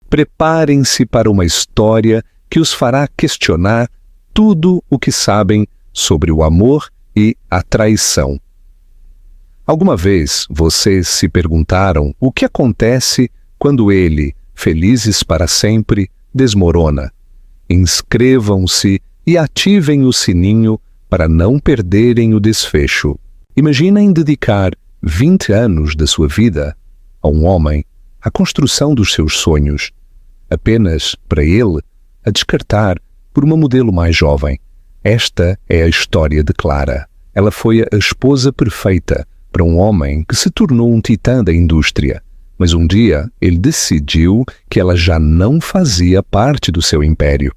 Preparem-se para uma história que os fará questionar tudo o que sabem sobre o amor e a traição. Alguma vez vocês se perguntaram o que acontece quando ele, felizes para sempre, desmorona? Inscrevam-se e ativem o sininho para não perderem o desfecho. Imaginem dedicar 20 anos da sua vida a um homem, à construção dos seus sonhos, apenas para ele a descartar por uma modelo mais jovem. Esta é a história de Clara. Ela foi a esposa perfeita para um homem que se tornou um titã da indústria, mas um dia ele decidiu que ela já não fazia parte do seu império.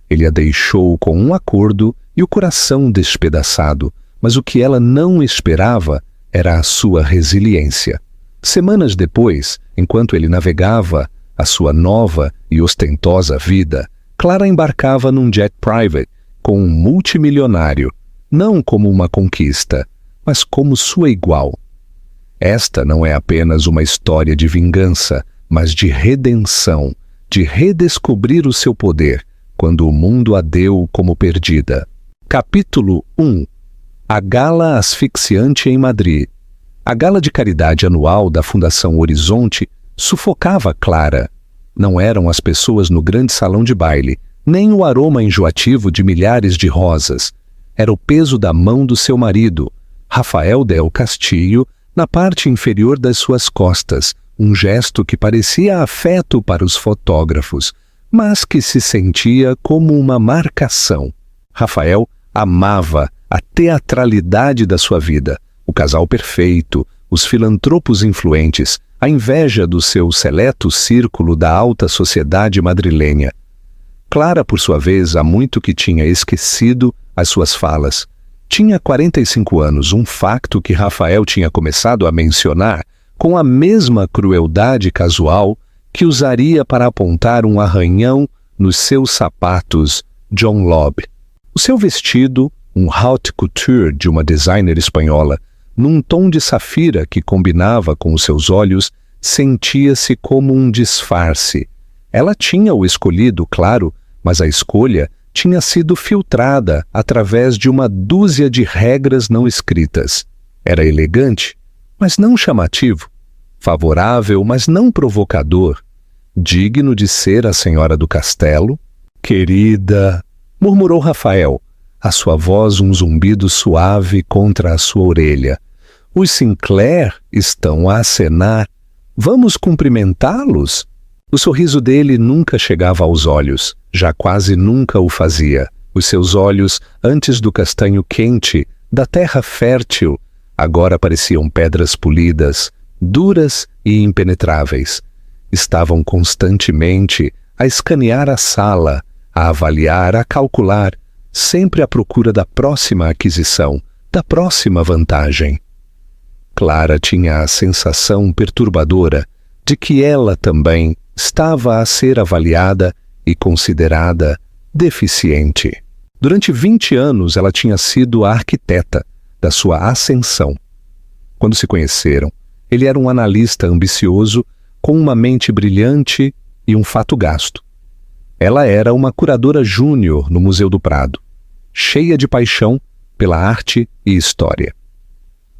Ele a deixou com um acordo e o coração despedaçado, mas o que ela não esperava era a sua resiliência. Semanas depois, enquanto ele navegava a sua nova e ostentosa vida, Clara embarcava num jet private com um multimilionário, não como uma conquista, mas como sua igual. Esta não é apenas uma história de vingança, mas de redenção, de redescobrir o seu poder, quando o mundo a deu como perdida. Capítulo 1. A Gala Asfixiante em Madrid. A gala de caridade anual da Fundação Horizonte sufocava Clara. Não eram as pessoas no grande salão de baile, nem o aroma enjoativo de milhares de rosas. Era o peso da mão do seu marido, Rafael del Castillo, na parte inferior das suas costas, um gesto que parecia afeto para os fotógrafos, mas que se sentia como uma marcação. Rafael amava a teatralidade da sua vida, o casal perfeito, os filantropos influentes, a inveja do seu seleto círculo da alta sociedade madrilenha. Clara, por sua vez, há muito que tinha esquecido as suas falas. Tinha 45 anos, um facto que Rafael tinha começado a mencionar com a mesma crueldade casual que usaria para apontar um arranhão nos seus sapatos John Lobb. O seu vestido, um haute couture de uma designer espanhola, num tom de safira que combinava com os seus olhos, sentia-se como um disfarce. Ela tinha o escolhido, claro, mas a escolha tinha sido filtrada através de uma dúzia de regras não escritas. Era elegante, mas não chamativo. Favorável, mas não provocador. Digno de ser a senhora do castelo. Querida, murmurou Rafael, a sua voz um zumbido suave contra a sua orelha. Os Sinclair estão a acenar. Vamos cumprimentá-los? O sorriso dele nunca chegava aos olhos, já quase nunca o fazia. Os seus olhos, antes do castanho quente, da terra fértil, agora pareciam pedras polidas, duras e impenetráveis. Estavam constantemente a escanear a sala, a avaliar, a calcular, sempre à procura da próxima aquisição, da próxima vantagem. Clara tinha a sensação perturbadora de que ela também estava a ser avaliada e considerada deficiente. Durante 20 anos ela tinha sido a arquiteta da sua ascensão. Quando se conheceram, ele era um analista ambicioso com uma mente brilhante e um fato gasto. Ela era uma curadora júnior no Museu do Prado, cheia de paixão pela arte e história.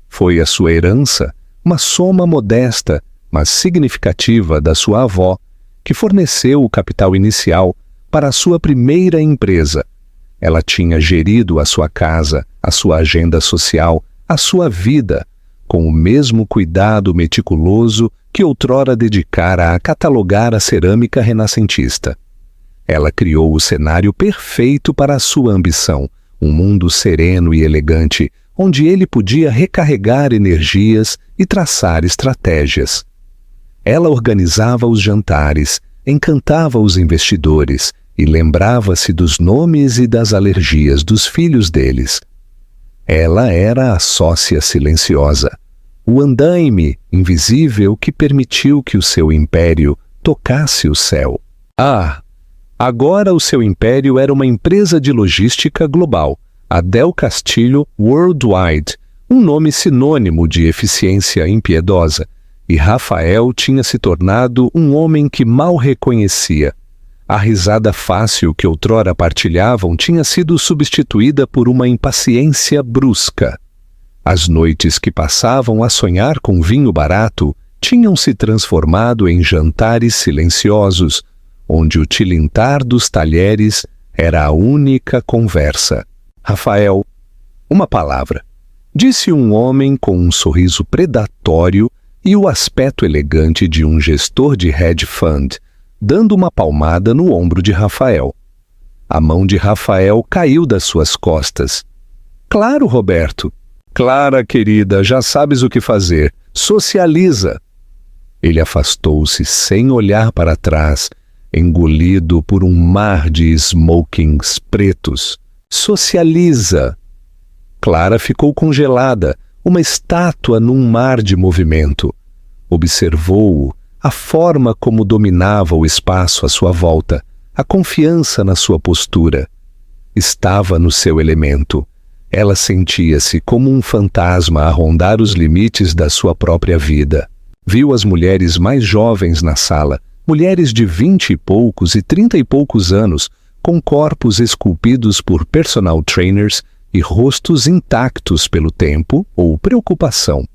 Foi a sua herança, uma soma modesta, mas significativa da sua avó, que forneceu o capital inicial para a sua primeira empresa. Ela tinha gerido a sua casa, a sua agenda social, a sua vida, com o mesmo cuidado meticuloso que outrora dedicara a catalogar a cerâmica renascentista. Ela criou o cenário perfeito para a sua ambição, um mundo sereno e elegante, onde ele podia recarregar energias e traçar estratégias. Ela organizava os jantares, encantava os investidores e lembrava-se dos nomes e das alergias dos filhos deles. Ela era a sócia silenciosa, o andaime invisível que permitiu que o seu império tocasse o céu. Agora o seu império era uma empresa de logística global, a Del Castillo Worldwide, um nome sinônimo de eficiência impiedosa, e Rafael tinha se tornado um homem que mal reconhecia. A risada fácil que outrora partilhavam tinha sido substituída por uma impaciência brusca. As noites que passavam a sonhar com vinho barato tinham se transformado em jantares silenciosos, onde o tilintar dos talheres era a única conversa. Rafael, uma palavra, disse um homem com um sorriso predatório e o aspecto elegante de um gestor de hedge fund, dando uma palmada no ombro de Rafael. A mão de Rafael caiu das suas costas. Claro, Roberto. Clara, querida, já sabes o que fazer. Socializa. Ele afastou-se sem olhar para trás, engolido por um mar de smokings pretos. Socializa. Clara ficou congelada, uma estátua num mar de movimento. Observou-o, a forma como dominava o espaço à sua volta, a confiança na sua postura. Estava no seu elemento. Ela sentia-se como um fantasma a rondar os limites da sua própria vida. Viu as mulheres mais jovens na sala, mulheres de 20 e poucos e 30 e poucos anos, com corpos esculpidos por personal trainers e rostos intactos pelo tempo ou preocupação.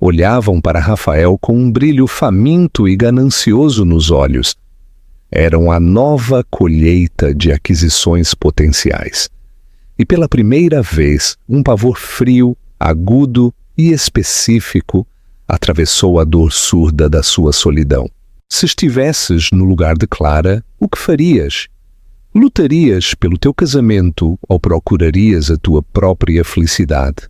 Olhavam para Rafael com um brilho faminto e ganancioso nos olhos. Eram a nova colheita de aquisições potenciais. E pela primeira vez, um pavor frio, agudo e específico atravessou a dor surda da sua solidão. Se estivesses no lugar de Clara, o que farias? Lutarias pelo teu casamento ou procurarias a tua própria felicidade?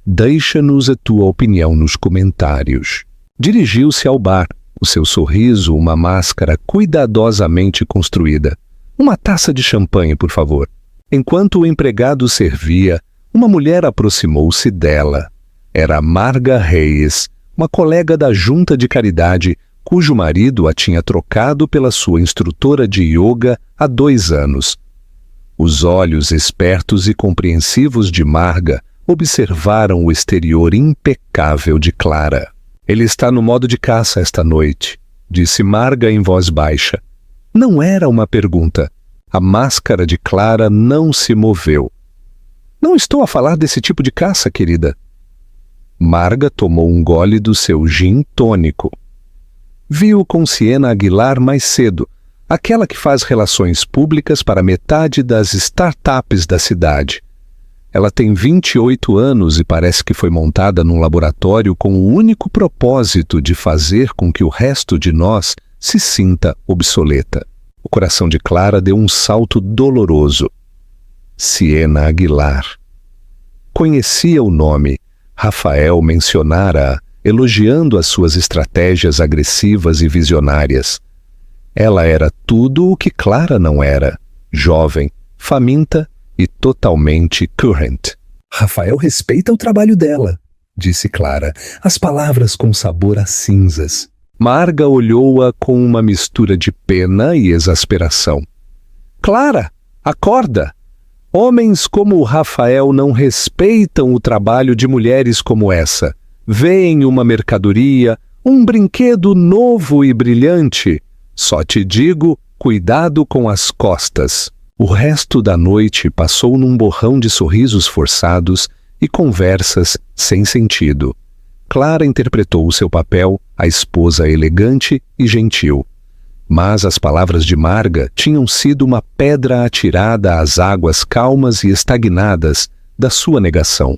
Deixa-nos a tua opinião nos comentários. Dirigiu-se ao bar, o seu sorriso uma máscara cuidadosamente construída. Uma taça de champanhe, por favor. Enquanto o empregado servia, uma mulher aproximou-se dela. Era Marga Reis, uma colega da junta de caridade, cujo marido a tinha trocado pela sua instrutora de yoga há 2 anos. Os olhos espertos e compreensivos de Marga observaram o exterior impecável de Clara. Ele está no modo de caça esta noite, disse Marga em voz baixa. Não era uma pergunta. A máscara de Clara não se moveu. Não estou a falar desse tipo de caça, querida. Marga tomou um gole do seu gin tônico. Viu com Siena Aguilar mais cedo, aquela que faz relações públicas para metade das startups da cidade. Ela tem 28 anos e parece que foi montada num laboratório com o único propósito de fazer com que o resto de nós se sinta obsoleta. O coração de Clara deu um salto doloroso. Siena Aguilar. Conhecia o nome. Rafael mencionara-a, elogiando as suas estratégias agressivas e visionárias. Ela era tudo o que Clara não era. Jovem, faminta e totalmente current. Rafael respeita o trabalho dela, disse Clara, as palavras com sabor a cinzas. Marga olhou-a com uma mistura de pena e exasperação. Clara, acorda! Homens como o Rafael não respeitam o trabalho de mulheres como essa. Veem uma mercadoria, um brinquedo novo e brilhante. Só te digo, cuidado com as costas. O resto da noite passou num borrão de sorrisos forçados e conversas sem sentido. Clara interpretou o seu papel, a esposa elegante e gentil. Mas as palavras de Marga tinham sido uma pedra atirada às águas calmas e estagnadas da sua negação.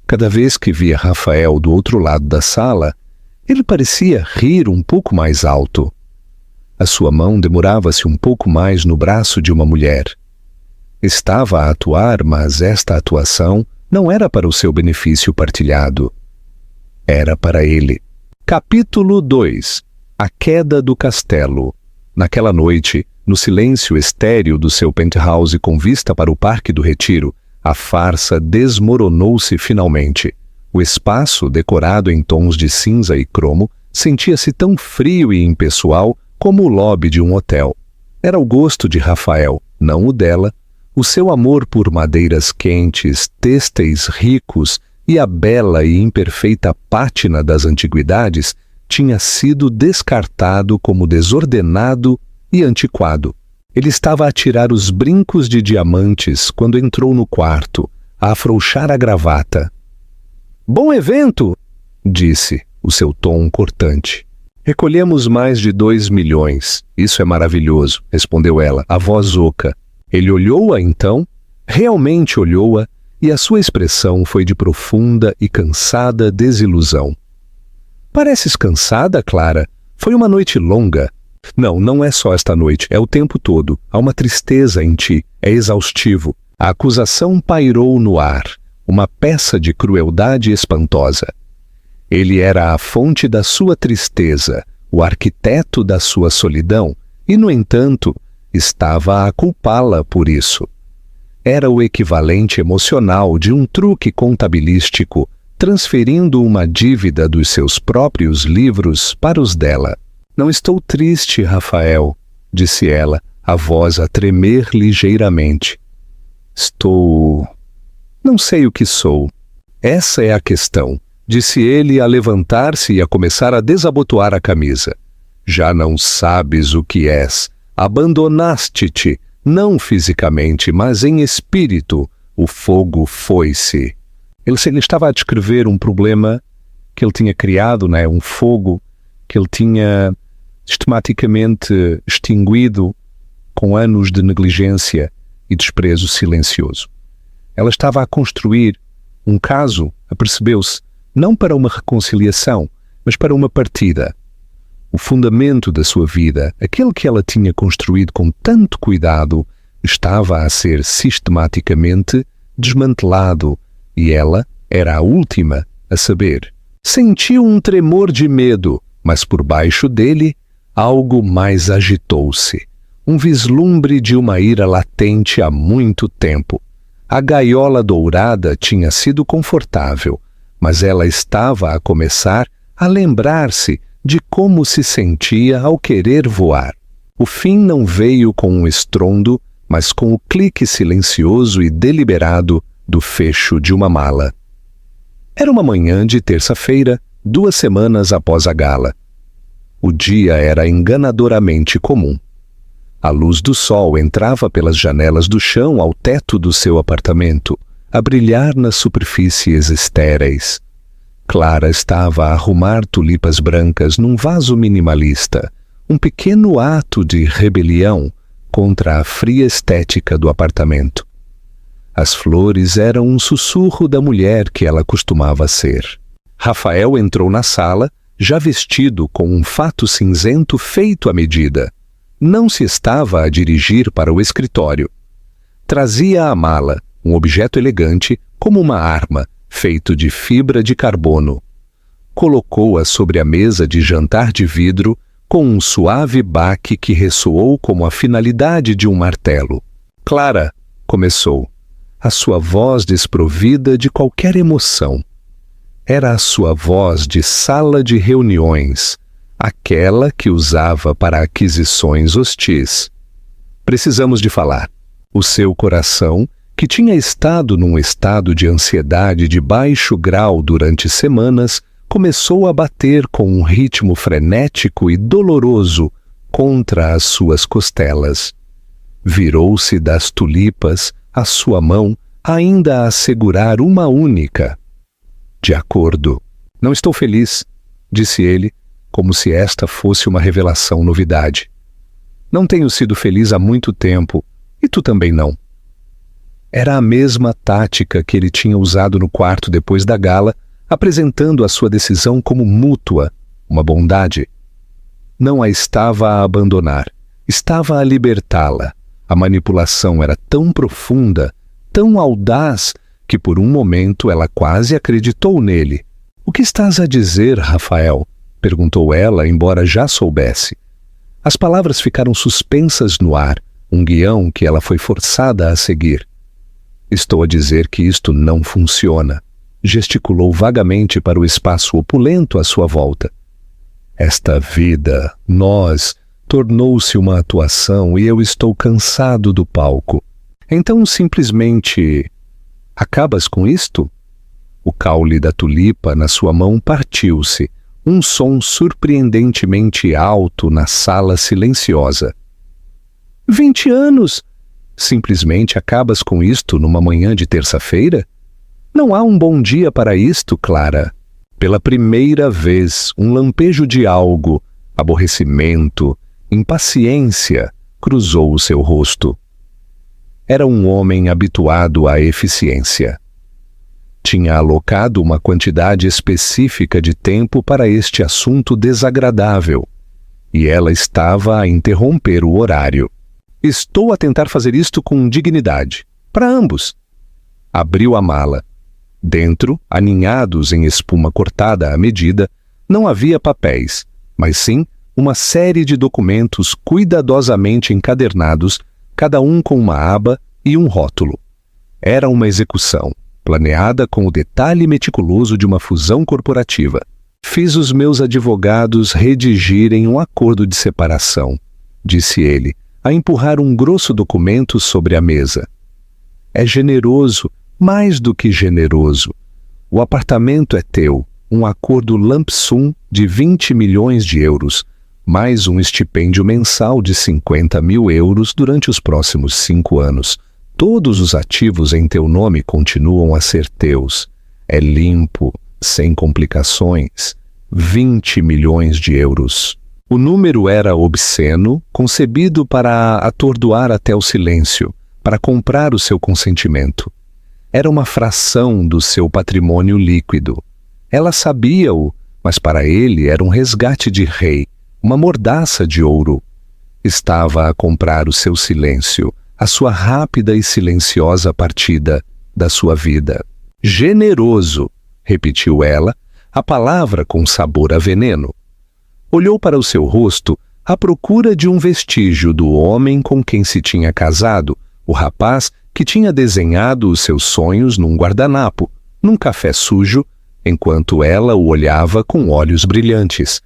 Cada vez que via Rafael do outro lado da sala, ele parecia rir um pouco mais alto. A sua mão demorava-se um pouco mais no braço de uma mulher. Estava a atuar, mas esta atuação não era para o seu benefício partilhado. Era para ele. Capítulo 2. A queda do castelo. Naquela noite, no silêncio estéril do seu penthouse com vista para o Parque do Retiro, a farsa desmoronou-se finalmente. O espaço, decorado em tons de cinza e cromo, sentia-se tão frio e impessoal como o lobby de um hotel. Era o gosto de Rafael, não o dela, o seu amor por madeiras quentes, têxteis ricos e a bela e imperfeita pátina das antiguidades tinha sido descartado como desordenado e antiquado. Ele estava a tirar os brincos de diamantes quando entrou no quarto, a afrouxar a gravata. "Bom evento!" disse, o seu tom cortante. "Recolhemos mais de 2 milhões. Isso é maravilhoso", respondeu ela, a voz oca. Ele olhou-a então, realmente olhou-a, e a sua expressão foi de profunda e cansada desilusão. "Pareces cansada, Clara? Foi uma noite longa." "Não, não é só esta noite, é o tempo todo. Há uma tristeza em ti, é exaustivo." A acusação pairou no ar, uma peça de crueldade espantosa. Ele era a fonte da sua tristeza, o arquiteto da sua solidão, e, no entanto, estava a culpá-la por isso. Era o equivalente emocional de um truque contabilístico, transferindo uma dívida dos seus próprios livros para os dela. "Não estou triste, Rafael", disse ela, a voz a tremer ligeiramente. Não sei o que sou. Essa é a questão", disse ele a levantar-se e a começar a desabotoar a camisa. "Já não sabes o que és. Abandonaste-te, não fisicamente, mas em espírito. O fogo foi-se." Ele estava a descrever um problema que ele tinha criado, um fogo que ele tinha sistematicamente extinguido com anos de negligência e desprezo silencioso. Ela estava a construir um caso, apercebeu-se, não para uma reconciliação, mas para uma partida. O fundamento da sua vida, aquele que ela tinha construído com tanto cuidado, estava a ser sistematicamente desmantelado, e ela era a última a saber. Sentiu um tremor de medo, mas por baixo dele algo mais agitou-se. Um vislumbre de uma ira latente há muito tempo. A gaiola dourada tinha sido confortável, mas ela estava a começar a lembrar-se de como se sentia ao querer voar. O fim não veio com um estrondo, mas com o clique silencioso e deliberado do fecho de uma mala. Era uma manhã de terça-feira, 2 semanas após a gala. O dia era enganadoramente comum. A luz do sol entrava pelas janelas do chão ao teto do seu apartamento, a brilhar nas superfícies estéreis. Clara estava a arrumar tulipas brancas num vaso minimalista, um pequeno ato de rebelião contra a fria estética do apartamento. As flores eram um sussurro da mulher que ela costumava ser. Rafael entrou na sala, já vestido com um fato cinzento feito à medida. Não se estava a dirigir para o escritório. Trazia a mala, um objeto elegante, como uma arma, feito de fibra de carbono. Colocou-a sobre a mesa de jantar de vidro, com um suave baque que ressoou como a finalidade de um martelo. "Clara", começou, a sua voz desprovida de qualquer emoção. Era a sua voz de sala de reuniões, aquela que usava para aquisições hostis. "Precisamos de falar." O seu coração, que tinha estado num estado de ansiedade de baixo grau durante semanas, começou a bater com um ritmo frenético e doloroso contra as suas costelas. Virou-se das tulipas, a sua mão ainda a segurar uma única. "De acordo. Não estou feliz", disse ele, como se esta fosse uma revelação novidade. "Não tenho sido feliz há muito tempo, e tu também não." Era a mesma tática que ele tinha usado no quarto depois da gala, apresentando a sua decisão como mútua, uma bondade. Não a estava a abandonar, estava a libertá-la. A manipulação era tão profunda, tão audaz, que por um momento ela quase acreditou nele. "O que estás a dizer, Rafael?" perguntou ela, embora já soubesse. As palavras ficaram suspensas no ar, um guião que ela foi forçada a seguir. "Estou a dizer que isto não funciona." Gesticulou vagamente para o espaço opulento à sua volta. "Esta vida, nós, tornou-se uma atuação e eu estou cansado do palco. Então simplesmente acabas com isto?" O caule da tulipa na sua mão partiu-se. um som surpreendentemente alto na sala silenciosa. 20 anos! Simplesmente acabas com isto numa manhã de terça-feira? Não há um bom dia para isto, Clara. Pela primeira vez, um lampejo de algo, aborrecimento, impaciência, cruzou o seu rosto. Era um homem habituado à eficiência. Tinha alocado uma quantidade específica de tempo para este assunto desagradável, e ela estava a interromper o horário. Estou a tentar fazer isto com dignidade, para ambos. Abriu a mala. Dentro, aninhados em espuma cortada à medida, não havia papéis, mas sim uma série de documentos cuidadosamente encadernados, cada um com uma aba e um rótulo. Era uma execução, planeada com o detalhe meticuloso de uma fusão corporativa. Fiz os meus advogados redigirem um acordo de separação, disse ele, a empurrar um grosso documento sobre a mesa. É generoso, mais do que generoso. O apartamento é teu, um acordo lump sum de 20 milhões de euros, mais um estipêndio mensal de 50 mil euros durante os próximos 5 anos. Todos os ativos em teu nome continuam a ser teus. É limpo, sem complicações. 20 milhões de euros. O número era obsceno, concebido para atordoar até o silêncio, para comprar o seu consentimento. Era uma fração do seu patrimônio líquido. Ela sabia-o, mas para ele era um resgate de rei, uma mordaça de ouro. Estava a comprar o seu silêncio, a sua rápida e silenciosa partida da sua vida. Generoso, repetiu ela, a palavra com sabor a veneno. Olhou para o seu rosto à procura de um vestígio do homem com quem se tinha casado, o rapaz que tinha desenhado os seus sonhos num guardanapo, num café sujo, enquanto ela o olhava com olhos brilhantes.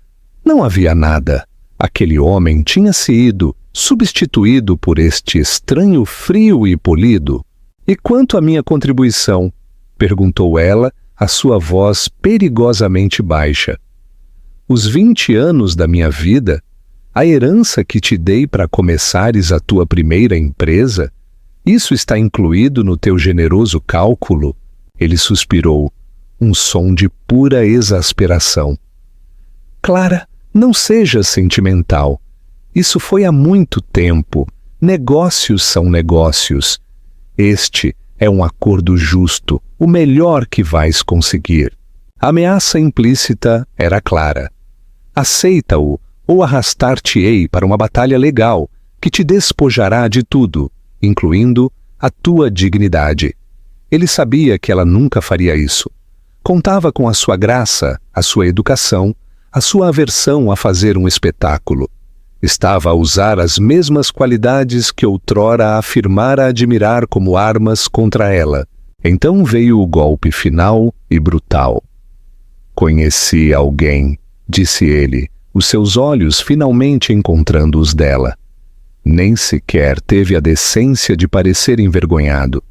Não havia nada. Aquele homem tinha-se ido, substituído por este estranho frio e polido. E quanto à minha contribuição? Perguntou ela, a sua voz perigosamente baixa. Os 20 anos da minha vida, a herança que te dei para começares a tua primeira empresa, isso está incluído no teu generoso cálculo? Ele suspirou, um som de pura exasperação. Clara, não seja sentimental. Isso foi há muito tempo. Negócios são negócios. Este é um acordo justo, o melhor que vais conseguir. A ameaça implícita era clara. Aceita-o, ou arrastar-te-ei para uma batalha legal, que te despojará de tudo, incluindo a tua dignidade. Ele sabia que ela nunca faria isso. Contava com a sua graça, a sua educação, a sua aversão a fazer um espetáculo. Estava a usar as mesmas qualidades que outrora afirmara admirar como armas contra ela. Então veio o golpe final e brutal. Conheci alguém, disse ele, os seus olhos finalmente encontrando os dela. Nem sequer teve a decência de parecer envergonhado.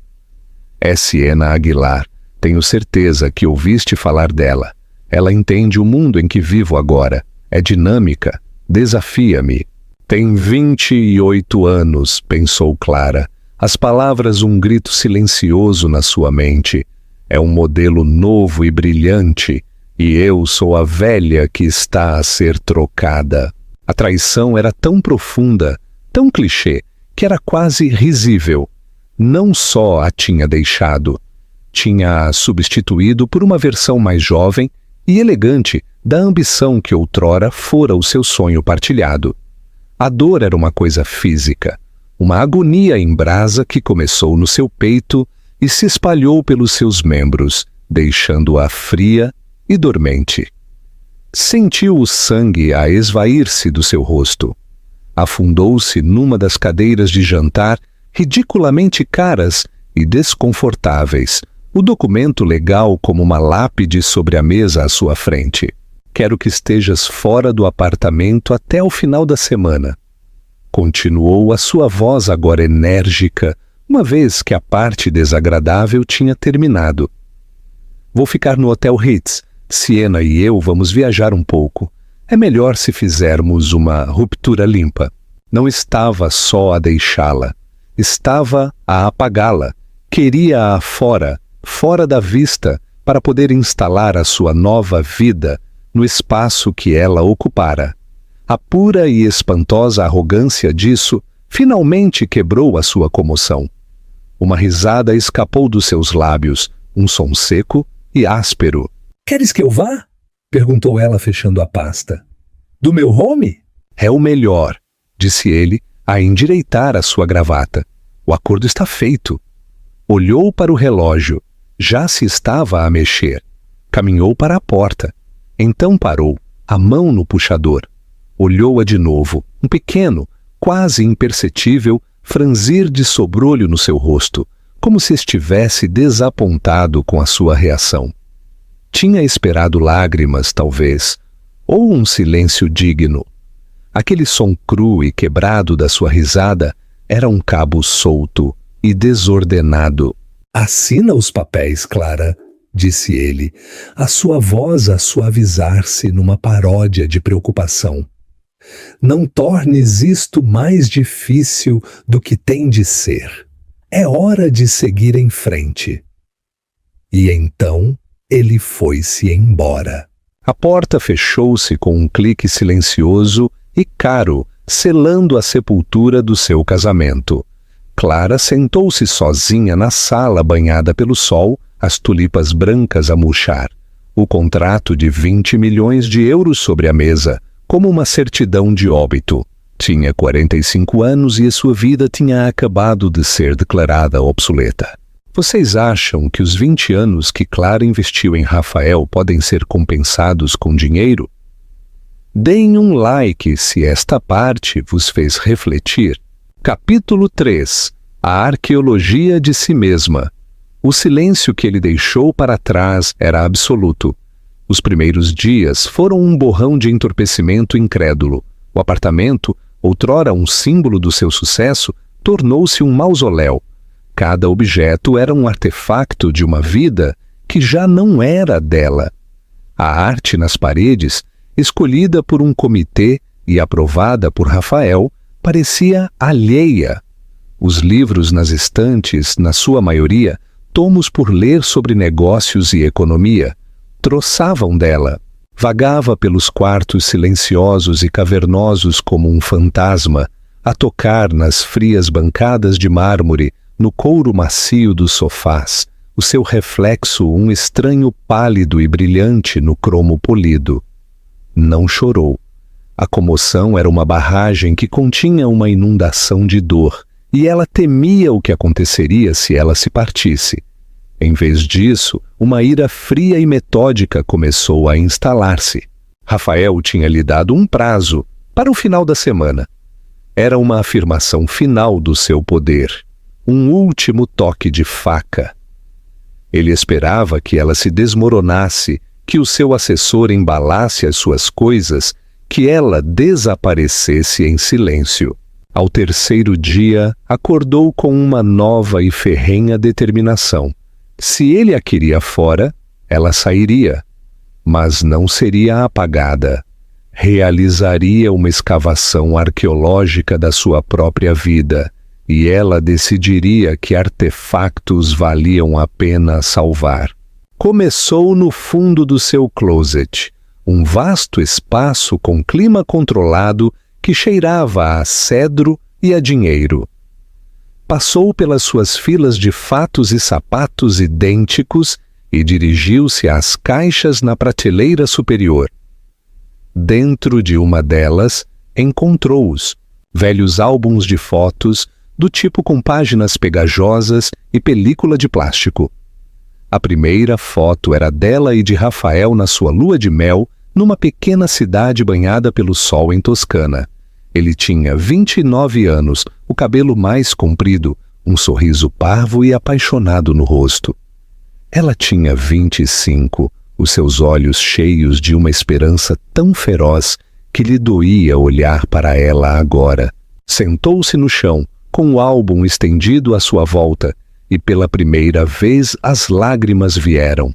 É Siena Aguilar. Tenho certeza que ouviste falar dela. Ela entende o mundo em que vivo agora. É dinâmica. Desafia-me. Tem 28 anos, pensou Clara. As palavras um grito silencioso na sua mente. É um modelo novo e brilhante, e eu sou a velha que está a ser trocada. A traição era tão profunda, tão clichê, que era quase risível. Não só a tinha deixado, tinha-a substituído por uma versão mais jovem e elegante da ambição que outrora fora o seu sonho partilhado. A dor era uma coisa física, uma agonia em brasa que começou no seu peito e se espalhou pelos seus membros, deixando-a fria e dormente. Sentiu o sangue a esvair-se do seu rosto. Afundou-se numa das cadeiras de jantar ridiculamente caras e desconfortáveis, o documento legal como uma lápide sobre a mesa à sua frente. Quero que estejas fora do apartamento até o final da semana. Continuou a sua voz agora enérgica, uma vez que a parte desagradável tinha terminado. Vou ficar no Hotel Ritz, Siena e eu vamos viajar um pouco. É melhor se fizermos uma ruptura limpa. Não estava só a deixá-la. Estava a apagá-la. Queria-a fora, fora da vista, para poder instalar a sua nova vida no espaço que ela ocupara. A pura e espantosa arrogância disso finalmente quebrou a sua comoção. Uma risada escapou dos seus lábios, um som seco e áspero. Queres que eu vá? Perguntou ela, fechando a pasta. Do meu home? É o melhor, disse ele, a endireitar a sua gravata. O acordo está feito. Olhou para o relógio. Já se estava a mexer. Caminhou para a porta. Então parou, a mão no puxador. Olhou-a de novo, um pequeno, quase imperceptível, franzir de sobrolho no seu rosto, como se estivesse desapontado com a sua reação. Tinha esperado lágrimas, talvez, ou um silêncio digno. Aquele som cru e quebrado da sua risada era um cabo solto e desordenado. Assina os papéis, Clara, disse ele, a sua voz a suavizar-se numa paródia de preocupação. Não tornes isto mais difícil do que tem de ser. É hora de seguir em frente. E então ele foi-se embora. A porta fechou-se com um clique silencioso e caro, selando a sepultura do seu casamento. Clara sentou-se sozinha na sala banhada pelo sol, as tulipas brancas a murchar. O contrato de 20 milhões de euros sobre a mesa, como uma certidão de óbito. Tinha 45 anos e sua vida tinha acabado de ser declarada obsoleta. Vocês acham que os 20 anos que Clara investiu em Rafael podem ser compensados com dinheiro? Deem um like se esta parte vos fez refletir. Capítulo 3. A arqueologia de si mesma. O silêncio que ele deixou para trás era absoluto. Os primeiros dias foram um borrão de entorpecimento incrédulo. O apartamento, outrora um símbolo do seu sucesso, tornou-se um mausoléu. Cada objeto era um artefacto de uma vida que já não era dela. A arte nas paredes, escolhida por um comitê e aprovada por Rafael, parecia alheia. Os livros nas estantes, na sua maioria, tomos por ler sobre negócios e economia, troçavam dela. Vagava pelos quartos silenciosos e cavernosos como um fantasma, a tocar nas frias bancadas de mármore, no couro macio dos sofás, o seu reflexo um estranho pálido e brilhante no cromo polido. Não chorou. A comoção era uma barragem que continha uma inundação de dor, e ela temia o que aconteceria se ela se partisse. Em vez disso, uma ira fria e metódica começou a instalar-se. Rafael tinha lhe dado um prazo para o final da semana. Era uma afirmação final do seu poder, um último toque de faca. Ele esperava que ela se desmoronasse, que o seu assessor embalasse as suas coisas, que ela desaparecesse em silêncio. Ao terceiro dia, acordou com uma nova e ferrenha determinação. Se ele a queria fora, ela sairia, mas não seria apagada. Realizaria uma escavação arqueológica da sua própria vida, e ela decidiria que artefactos valiam a pena salvar. Começou no fundo do seu closet, um vasto espaço com clima controlado que cheirava a cedro e a dinheiro. Passou pelas suas filas de fatos e sapatos idênticos e dirigiu-se às caixas na prateleira superior. Dentro de uma delas, encontrou-os, velhos álbuns de fotos, do tipo com páginas pegajosas e película de plástico. A primeira foto era dela e de Rafael na sua lua de mel, numa pequena cidade banhada pelo sol em Toscana. Ele tinha 29 anos, o cabelo mais comprido, um sorriso parvo e apaixonado no rosto. Ela tinha 25, os seus olhos cheios de uma esperança tão feroz que lhe doía olhar para ela agora. Sentou-se no chão, com o álbum estendido à sua volta, e pela primeira vez as lágrimas vieram.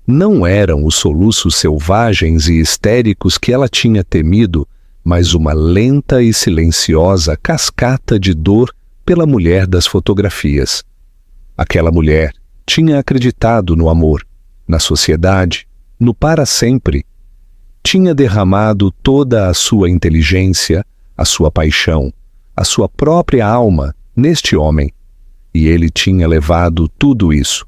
Não eram os soluços selvagens e histéricos que ela tinha temido, mas uma lenta e silenciosa cascata de dor pela mulher das fotografias. Aquela mulher tinha acreditado no amor, na sociedade, no para sempre. Tinha derramado toda a sua inteligência, a sua paixão, a sua própria alma neste homem. E ele tinha levado tudo isso.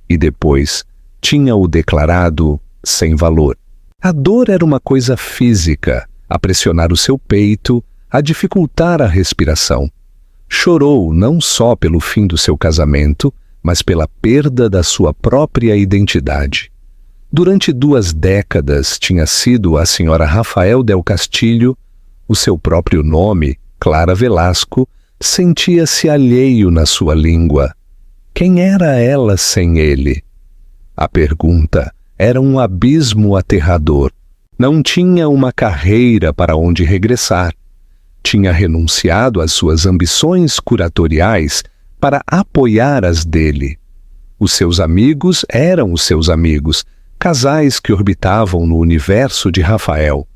E depois tinha-o declarado sem valor. A dor era uma coisa física, a pressionar o seu peito, a dificultar a respiração. Chorou não só pelo fim do seu casamento, mas pela perda da sua própria identidade. Durante 2 décadas tinha sido a senhora Rafael del Castillo, o seu próprio nome, Clara Velasco, sentia-se alheio na sua língua. Quem era ela sem ele? A pergunta era um abismo aterrador. Não tinha uma carreira para onde regressar. Tinha renunciado às suas ambições curatoriais para apoiar as dele. Os seus amigos eram os seus amigos, casais que orbitavam no universo de Rafael.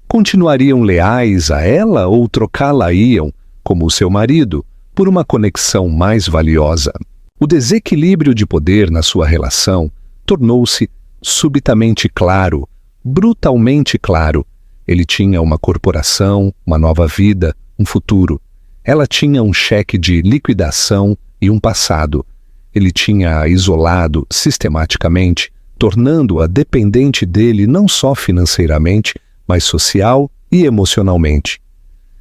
Continuariam leais a ela ou trocá-la-iam, como o seu marido, por uma conexão mais valiosa? O desequilíbrio de poder na sua relação tornou-se subitamente claro, brutalmente claro. Ele tinha uma corporação, uma nova vida, um futuro. Ela tinha um cheque de liquidação e um passado. Ele tinha-a isolado sistematicamente, tornando-a dependente dele não só financeiramente, mas social e emocionalmente.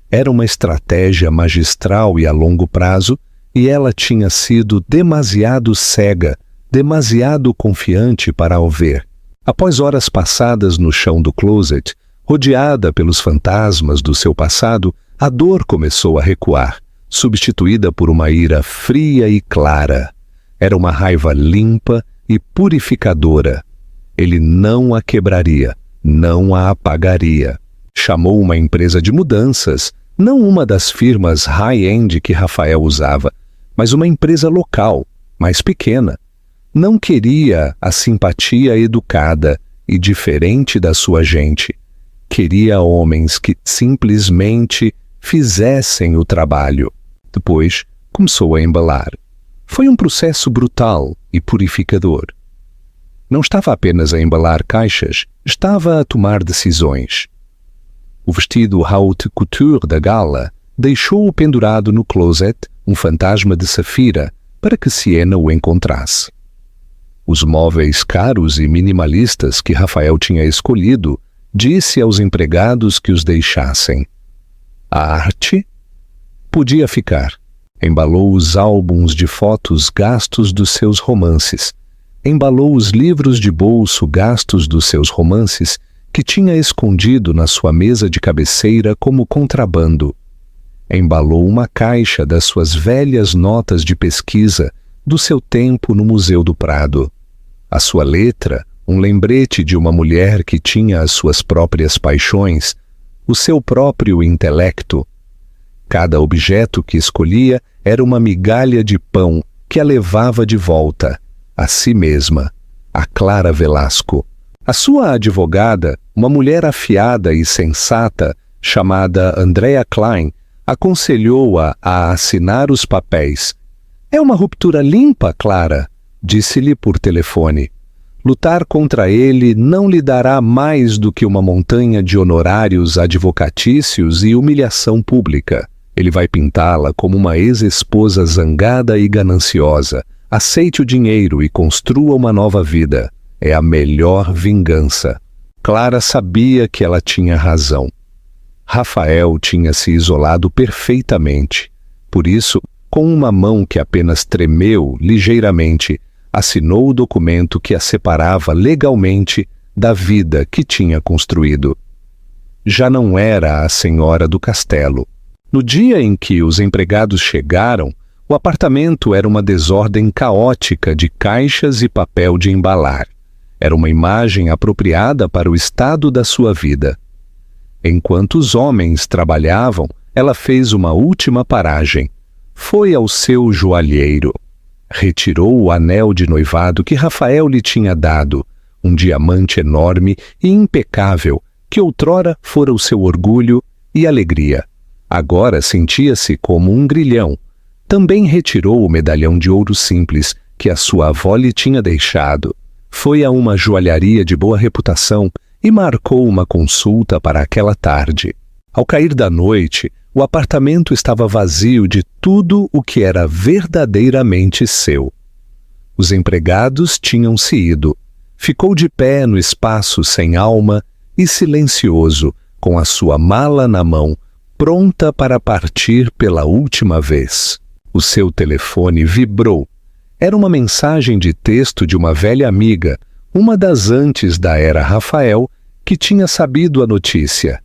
Era uma estratégia magistral e a longo prazo, e ela tinha sido demasiado cega, demasiado confiante para o ver. Após horas passadas no chão do closet, rodeada pelos fantasmas do seu passado, a dor começou a recuar, substituída por uma ira fria e clara. Era uma raiva limpa e purificadora. Ele não a quebraria, não a apagaria. Chamou uma empresa de mudanças, não uma das firmas high-end que Rafael usava, mas uma empresa local, mais pequena. Não queria a simpatia educada e diferente da sua gente. Queria homens que simplesmente fizessem o trabalho. Depois, começou a embalar. Foi um processo brutal e purificador. Não estava apenas a embalar caixas, estava a tomar decisões. O vestido haute couture da gala deixou-o pendurado no closet, um fantasma de safira, para que Siena o encontrasse. Os móveis caros e minimalistas que Rafael tinha escolhido, disse aos empregados que os deixassem. A arte podia ficar. Embalou os álbuns de fotos gastos dos seus romances. Embalou os livros de bolso gastos dos seus romances que tinha escondido na sua mesa de cabeceira como contrabando. Embalou uma caixa das suas velhas notas de pesquisa do seu tempo no Museu do Prado. A sua letra, um lembrete de uma mulher que tinha as suas próprias paixões, o seu próprio intelecto. Cada objeto que escolhia era uma migalha de pão que a levava de volta a si mesma, a Clara Velasco. A sua advogada, uma mulher afiada e sensata, chamada Andrea Klein, aconselhou-a a assinar os papéis. É uma ruptura limpa, Clara, disse-lhe por telefone. Lutar contra ele não lhe dará mais do que uma montanha de honorários advocatícios e humilhação pública. Ele vai pintá-la como uma ex-esposa zangada e gananciosa. Aceite o dinheiro e construa uma nova vida. É a melhor vingança. Clara sabia que ela tinha razão. Rafael tinha se isolado perfeitamente. Por isso, com uma mão que apenas tremeu ligeiramente, assinou o documento que a separava legalmente da vida que tinha construído. Já não era a senhora do castelo. No dia em que os empregados chegaram, o apartamento era uma desordem caótica de caixas e papel de embalar. Era uma imagem apropriada para o estado da sua vida. Enquanto os homens trabalhavam, ela fez uma última paragem. Foi ao seu joalheiro. Retirou o anel de noivado que Rafael lhe tinha dado, um diamante enorme e impecável que outrora fora o seu orgulho e alegria. Agora sentia-se como um grilhão. Também retirou o medalhão de ouro simples que a sua avó lhe tinha deixado. Foi a uma joalharia de boa reputação e marcou uma consulta para aquela tarde. Ao cair da noite, o apartamento estava vazio de tudo o que era verdadeiramente seu. Os empregados tinham se ido. Ficou de pé no espaço sem alma e silencioso, com a sua mala na mão, pronta para partir pela última vez. O seu telefone vibrou. Era uma mensagem de texto de uma velha amiga, uma das antes da era Rafael, que tinha sabido a notícia.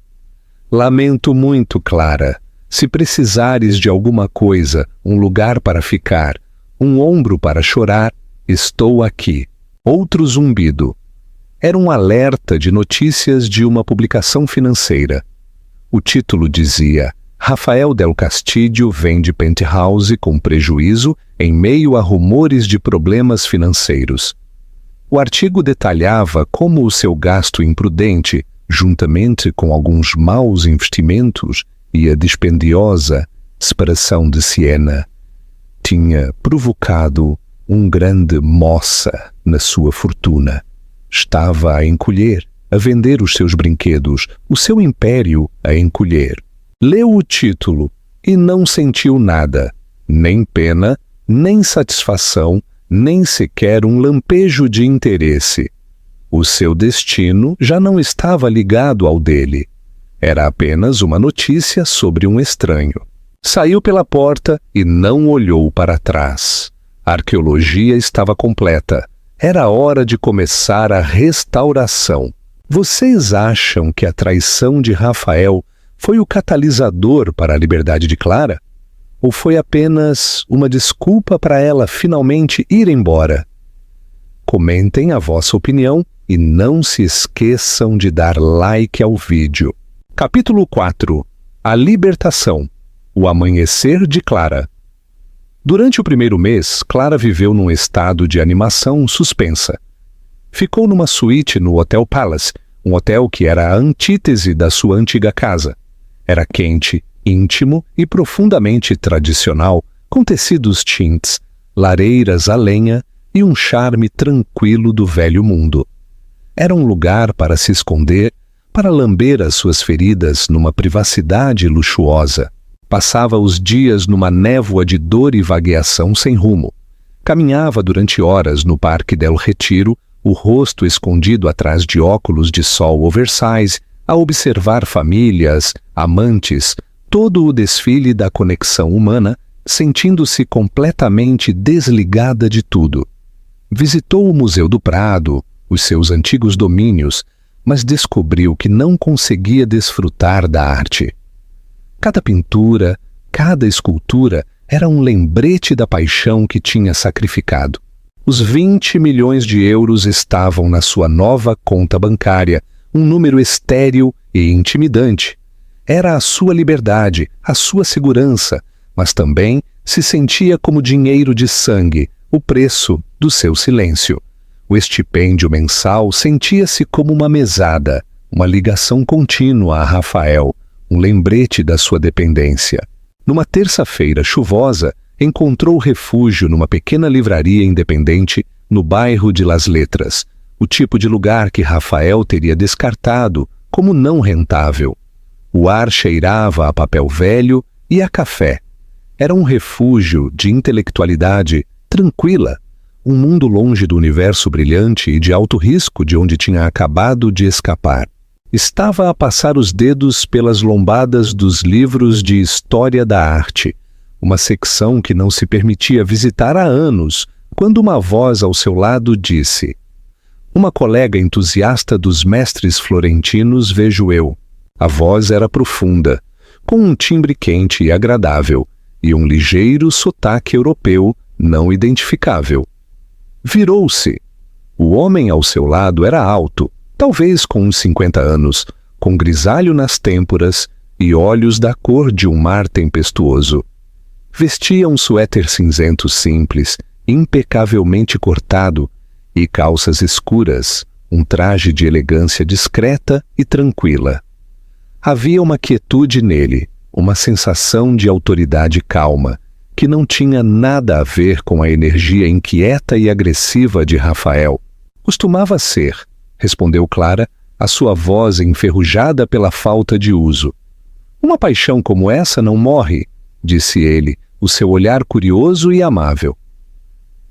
Lamento muito, Clara. Se precisares de alguma coisa, um lugar para ficar, um ombro para chorar, estou aqui. Outro zumbido. Era um alerta de notícias de uma publicação financeira. O título dizia: Rafael del Castillo vende penthouse com prejuízo em meio a rumores de problemas financeiros. O artigo detalhava como o seu gasto imprudente, juntamente com alguns maus investimentos e a dispendiosa separação de Siena, tinha provocado um grande moça na sua fortuna. Estava a encolher, a vender os seus brinquedos, o seu império a encolher. Leu o título e não sentiu nada, nem pena, nem satisfação, nem sequer um lampejo de interesse. O seu destino já não estava ligado ao dele. Era apenas uma notícia sobre um estranho. Saiu pela porta e não olhou para trás. A arqueologia estava completa. Era hora de começar a restauração. Vocês acham que a traição de Rafael foi o catalisador para a liberdade de Clara? Ou foi apenas uma desculpa para ela finalmente ir embora? Comentem a vossa opinião e não se esqueçam de dar like ao vídeo. Capítulo 4. A libertação. O amanhecer de Clara. Durante o primeiro mês, Clara viveu num estado de animação suspensa. Ficou numa suíte no Hotel Palace, um hotel que era a antítese da sua antiga casa. Era quente, íntimo e profundamente tradicional, com tecidos tintes, lareiras a lenha e um charme tranquilo do velho mundo. Era um lugar para se esconder, para lamber as suas feridas numa privacidade luxuosa. Passava os dias numa névoa de dor e vagueação sem rumo. Caminhava durante horas no Parque del Retiro, o rosto escondido atrás de óculos de sol oversize, a observar famílias, amantes, todo o desfile da conexão humana, sentindo-se completamente desligada de tudo. Visitou o Museu do Prado, os seus antigos domínios, mas descobriu que não conseguia desfrutar da arte. Cada pintura, cada escultura era um lembrete da paixão que tinha sacrificado. Os 20 milhões de euros estavam na sua nova conta bancária, um número estéril e intimidante. Era a sua liberdade, a sua segurança, mas também se sentia como dinheiro de sangue, o preço do seu silêncio. O estipêndio mensal sentia-se como uma mesada, uma ligação contínua a Rafael, um lembrete da sua dependência. Numa terça-feira chuvosa, encontrou refúgio numa pequena livraria independente no bairro de Las Letras, o tipo de lugar que Rafael teria descartado como não rentável. O ar cheirava a papel velho e a café. Era um refúgio de intelectualidade tranquila, um mundo longe do universo brilhante e de alto risco de onde tinha acabado de escapar. Estava a passar os dedos pelas lombadas dos livros de História da Arte, uma secção que não se permitia visitar há anos, quando uma voz ao seu lado disse: "Uma colega entusiasta dos mestres florentinos, vejo eu." A voz era profunda, com um timbre quente e agradável, e um ligeiro sotaque europeu não identificável. Virou-se. O homem ao seu lado era alto, talvez com uns 50 anos, com grisalho nas têmporas e olhos da cor de um mar tempestuoso. Vestia um suéter cinzento simples, impecavelmente cortado, e calças escuras, um traje de elegância discreta e tranquila. Havia uma quietude nele, uma sensação de autoridade calma, que não tinha nada a ver com a energia inquieta e agressiva de Rafael. Costumava ser, respondeu Clara, a sua voz enferrujada pela falta de uso. Uma paixão como essa não morre, disse ele, o seu olhar curioso e amável.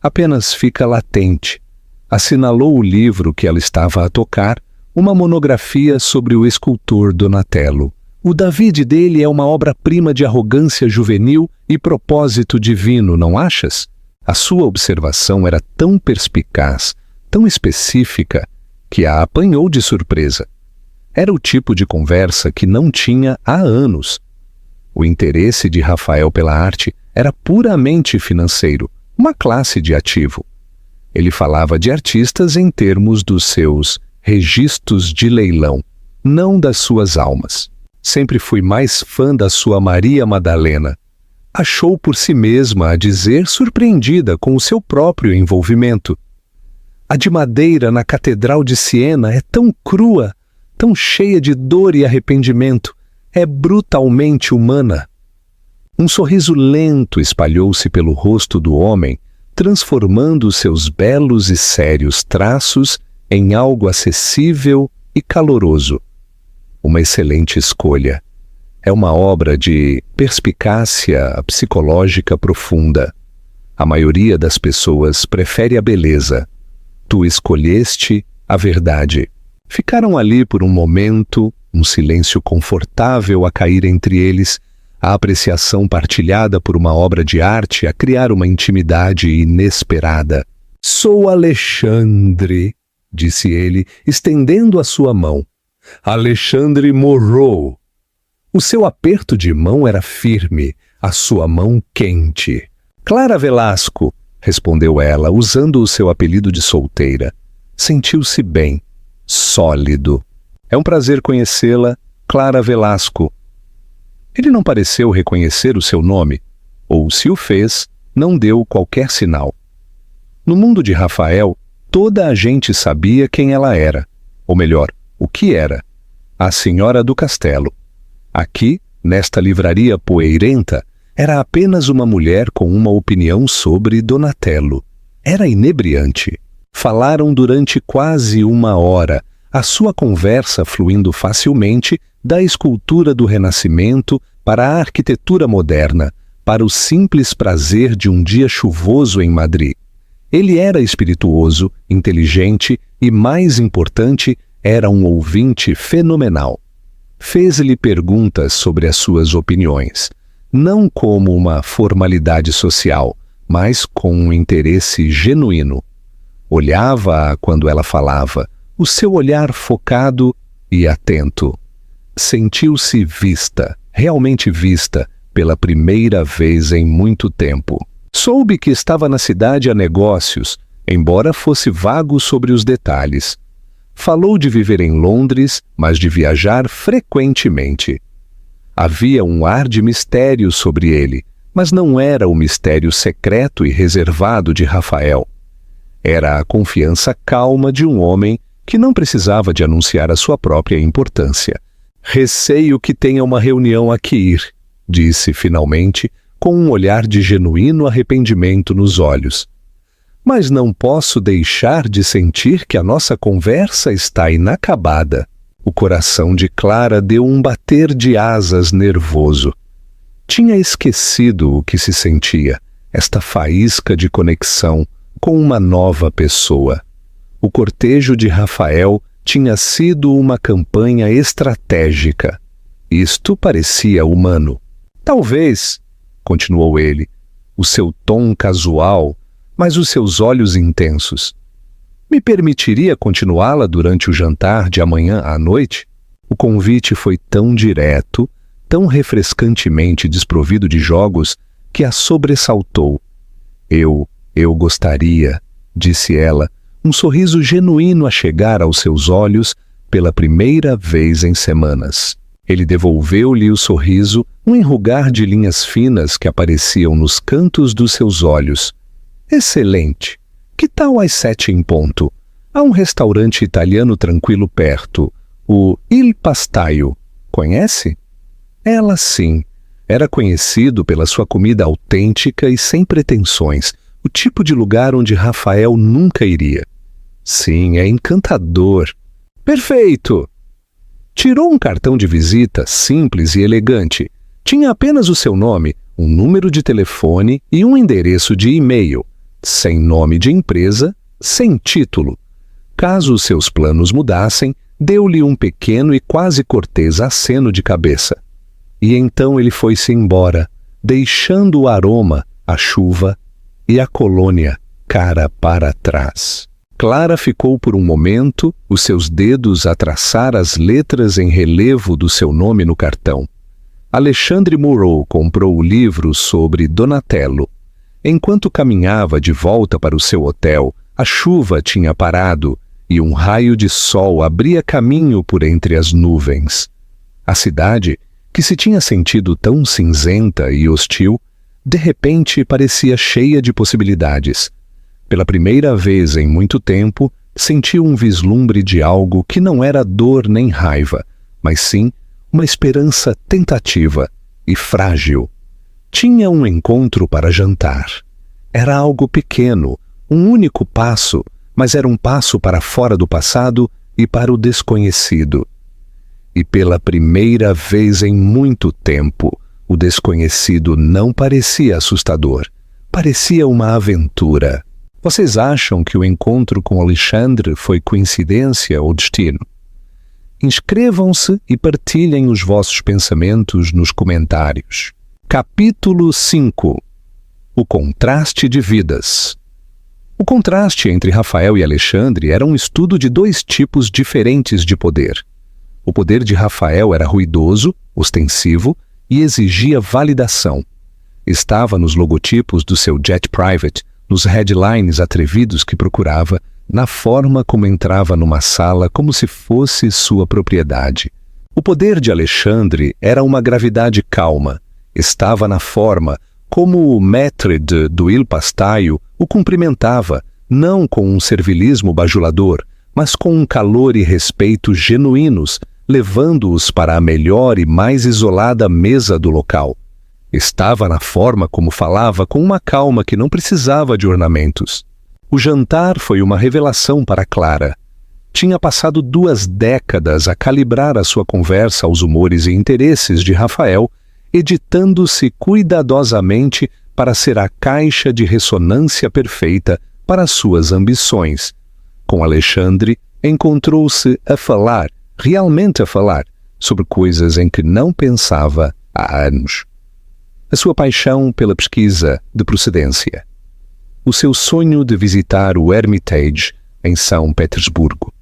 Apenas fica latente. Assinalou o livro que ela estava a tocar, uma monografia sobre o escultor Donatello. O David dele é uma obra-prima de arrogância juvenil e propósito divino, não achas? A sua observação era tão perspicaz, tão específica, que a apanhou de surpresa. Era o tipo de conversa que não tinha há anos. O interesse de Rafael pela arte era puramente financeiro, uma classe de ativo. Ele falava de artistas em termos dos seus registros de leilão, não das suas almas. Sempre fui mais fã da sua Maria Madalena. Achou por si mesma a dizer, surpreendida com o seu próprio envolvimento. A de madeira na Catedral de Siena é tão crua, tão cheia de dor e arrependimento, é brutalmente humana. Um sorriso lento espalhou-se pelo rosto do homem, transformando seus belos e sérios traços em algo acessível e caloroso. Uma excelente escolha. É uma obra de perspicácia psicológica profunda. A maioria das pessoas prefere a beleza. Tu escolheste a verdade. Ficaram ali por um momento, um silêncio confortável a cair entre eles, a apreciação partilhada por uma obra de arte a criar uma intimidade inesperada. Sou Alexandre, disse ele, estendendo a sua mão. Alexandre Morrow. O seu aperto de mão era firme, a sua mão quente. Clara Velasco, respondeu ela, usando o seu apelido de solteira. Sentiu-se bem, sólido. É um prazer conhecê-la, Clara Velasco. Ele não pareceu reconhecer o seu nome, ou, se o fez, não deu qualquer sinal. No mundo de Rafael, toda a gente sabia quem ela era, ou melhor, o que era, a Senhora do Castelo. Aqui, nesta livraria poeirenta, era apenas uma mulher com uma opinião sobre Donatello. Era inebriante. Falaram durante quase uma hora, a sua conversa fluindo facilmente da escultura do Renascimento para a arquitetura moderna, para o simples prazer de um dia chuvoso em Madrid. Ele era espirituoso, inteligente e, mais importante, era um ouvinte fenomenal. Fez-lhe perguntas sobre as suas opiniões, não como uma formalidade social, mas com um interesse genuíno. Olhava-a quando ela falava, o seu olhar focado e atento. Sentiu-se vista, realmente vista, pela primeira vez em muito tempo. Soube que estava na cidade a negócios, embora fosse vago sobre os detalhes. Falou de viver em Londres, mas de viajar frequentemente. Havia um ar de mistério sobre ele, mas não era o mistério secreto e reservado de Rafael. Era a confiança calma de um homem que não precisava de anunciar a sua própria importância. Receio que tenha uma reunião a que ir, disse finalmente, com um olhar de genuíno arrependimento nos olhos. Mas não posso deixar de sentir que a nossa conversa está inacabada. O coração de Clara deu um bater de asas nervoso. Tinha esquecido o que se sentia, esta faísca de conexão com uma nova pessoa. O cortejo de Rafael tinha sido uma campanha estratégica. Isto parecia humano. Talvez, continuou ele, o seu tom casual, mas os seus olhos intensos. Me permitiria continuá-la durante o jantar de amanhã à noite? O convite foi tão direto, tão refrescantemente desprovido de jogos, que a sobressaltou. Eu gostaria, disse ela, um sorriso genuíno a chegar aos seus olhos pela primeira vez em semanas. Ele devolveu-lhe o sorriso, um enrugar de linhas finas que apareciam nos cantos dos seus olhos. Excelente! Que tal às 7 em ponto? Há um restaurante italiano tranquilo perto, o Il Pastaio. Conhece? Ela sim. Era conhecido pela sua comida autêntica e sem pretensões, o tipo de lugar onde Rafael nunca iria. Sim, é encantador. Perfeito! Tirou um cartão de visita simples e elegante. Tinha apenas o seu nome, um número de telefone e um endereço de e-mail, sem nome de empresa, sem título. Caso os seus planos mudassem, deu-lhe um pequeno e quase cortês aceno de cabeça. E então ele foi-se embora, deixando o aroma, a chuva e a colônia cara para trás. Clara ficou por um momento, os seus dedos a traçar as letras em relevo do seu nome no cartão. Alexandre Murrow comprou o livro sobre Donatello. Enquanto caminhava de volta para o seu hotel, a chuva tinha parado e um raio de sol abria caminho por entre as nuvens. A cidade, que se tinha sentido tão cinzenta e hostil, de repente parecia cheia de possibilidades. Pela primeira vez em muito tempo, sentiu um vislumbre de algo que não era dor nem raiva, mas sim uma esperança tentativa e frágil. Tinha um encontro para jantar. Era algo pequeno, um único passo, mas era um passo para fora do passado e para o desconhecido. E pela primeira vez em muito tempo, o desconhecido não parecia assustador. Parecia uma aventura. Vocês acham que o encontro com Alexandre foi coincidência ou destino? Inscrevam-se e partilhem os vossos pensamentos nos comentários. Capítulo 5. O contraste de vidas. O contraste entre Rafael e Alexandre era um estudo de dois tipos diferentes de poder. O poder de Rafael era ruidoso, ostensivo e exigia validação. Estava nos logotipos do seu jet private, nos headlines atrevidos que procurava, na forma como entrava numa sala como se fosse sua propriedade. O poder de Alexandre era uma gravidade calma. Estava na forma como o maître do Il Pastaio o cumprimentava, não com um servilismo bajulador, mas com um calor e respeito genuínos, levando-os para a melhor e mais isolada mesa do local. Estava na forma como falava com uma calma que não precisava de ornamentos. O jantar foi uma revelação para Clara. Tinha passado 2 décadas a calibrar a sua conversa aos humores e interesses de Rafael, editando-se cuidadosamente para ser a caixa de ressonância perfeita para suas ambições. Com Alexandre, encontrou-se a falar, realmente a falar, sobre coisas em que não pensava há anos. A sua paixão pela pesquisa de procedência. O seu sonho de visitar o Hermitage em São Petersburgo.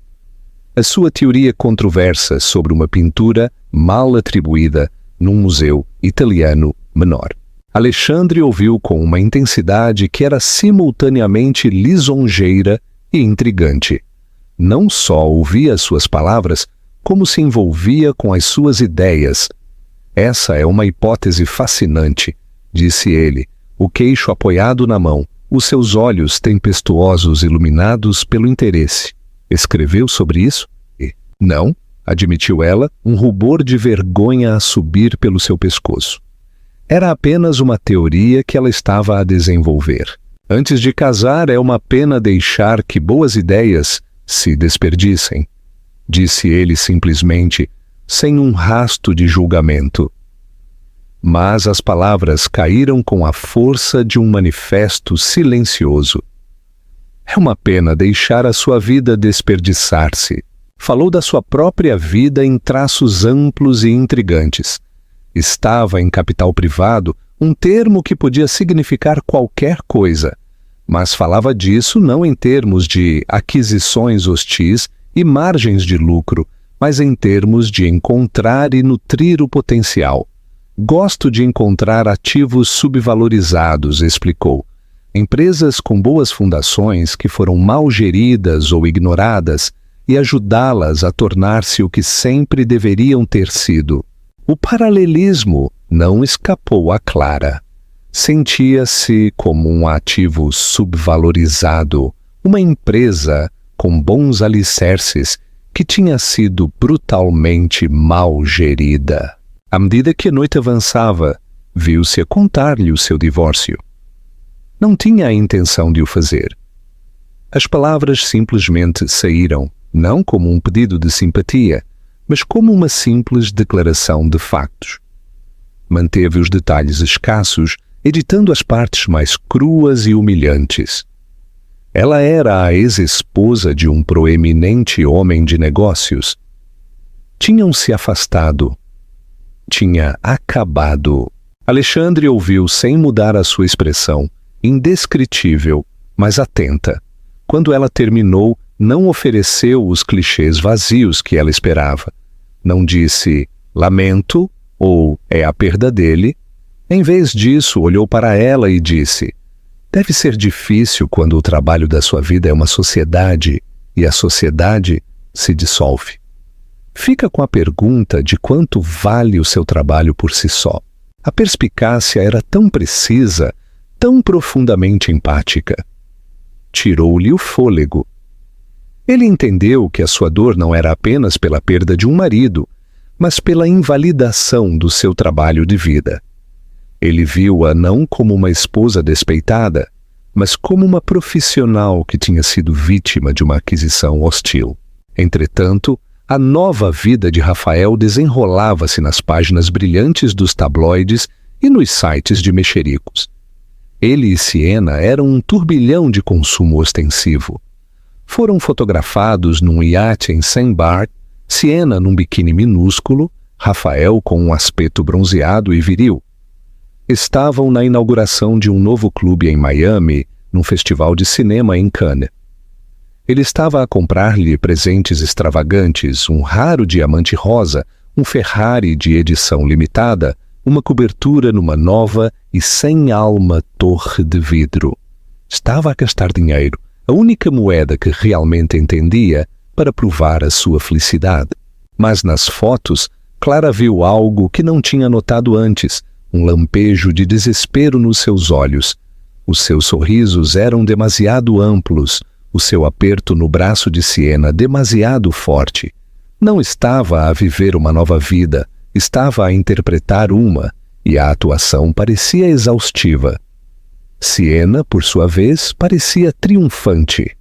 A sua teoria controversa sobre uma pintura mal atribuída num museu italiano menor. Alexandre ouviu com uma intensidade que era simultaneamente lisonjeira e intrigante. Não só ouvia as suas palavras, como se envolvia com as suas ideias. Essa é uma hipótese fascinante, disse ele, o queixo apoiado na mão, os seus olhos tempestuosos iluminados pelo interesse. Escreveu sobre isso? Não, admitiu ela, um rubor de vergonha a subir pelo seu pescoço. Era apenas uma teoria que ela estava a desenvolver. Antes de casar, é uma pena deixar que boas ideias se desperdicem, disse ele simplesmente, sem um rasto de julgamento. Mas as palavras caíram com a força de um manifesto silencioso. É uma pena deixar a sua vida desperdiçar-se. Falou da sua própria vida em traços amplos e intrigantes. Estava em capital privado, um termo que podia significar qualquer coisa, mas falava disso não em termos de aquisições hostis e margens de lucro, mas em termos de encontrar e nutrir o potencial. Gosto de encontrar ativos subvalorizados, explicou. Empresas com boas fundações que foram mal geridas ou ignoradas e ajudá-las a tornar-se o que sempre deveriam ter sido. O paralelismo não escapou a Clara. Sentia-se como um ativo subvalorizado, uma empresa com bons alicerces, que tinha sido brutalmente mal gerida. À medida que a noite avançava, viu-se a contar-lhe o seu divórcio. Não tinha a intenção de o fazer. As palavras simplesmente saíram, não como um pedido de simpatia, mas como uma simples declaração de factos. Manteve os detalhes escassos, editando as partes mais cruas e humilhantes. Ela era a ex-esposa de um proeminente homem de negócios. Tinham se afastado. Tinha acabado. Alexandre ouviu sem mudar a sua expressão, indescritível, mas atenta. Quando ela terminou, não ofereceu os clichês vazios que ela esperava. Não disse, lamento, ou é a perda dele. Em vez disso, olhou para ela e disse, deve ser difícil quando o trabalho da sua vida é uma sociedade e a sociedade se dissolve. Fica com a pergunta de quanto vale o seu trabalho por si só. A perspicácia era tão precisa, tão profundamente empática. Tirou-lhe o fôlego. Ele entendeu que a sua dor não era apenas pela perda de um marido, mas pela invalidação do seu trabalho de vida. Ele viu-a não como uma esposa despeitada, mas como uma profissional que tinha sido vítima de uma aquisição hostil. Entretanto, a nova vida de Rafael desenrolava-se nas páginas brilhantes dos tabloides e nos sites de mexericos. Ele e Siena eram um turbilhão de consumo ostensivo. Foram fotografados num iate em St. Barth, Siena num biquíni minúsculo, Rafael com um aspecto bronzeado e viril. Estavam na inauguração de um novo clube em Miami, num festival de cinema em Cannes. Ele estava a comprar-lhe presentes extravagantes, um raro diamante rosa, um Ferrari de edição limitada, uma cobertura numa nova e sem alma torre de vidro. Estava a gastar dinheiro, a única moeda que realmente entendia, para provar a sua felicidade. Mas nas fotos, Clara viu algo que não tinha notado antes, um lampejo de desespero nos seus olhos. Os seus sorrisos eram demasiado amplos, o seu aperto no braço de Siena demasiado forte. Não estava a viver uma nova vida, estava a interpretar uma, e a atuação parecia exaustiva. Siena, por sua vez, parecia triunfante.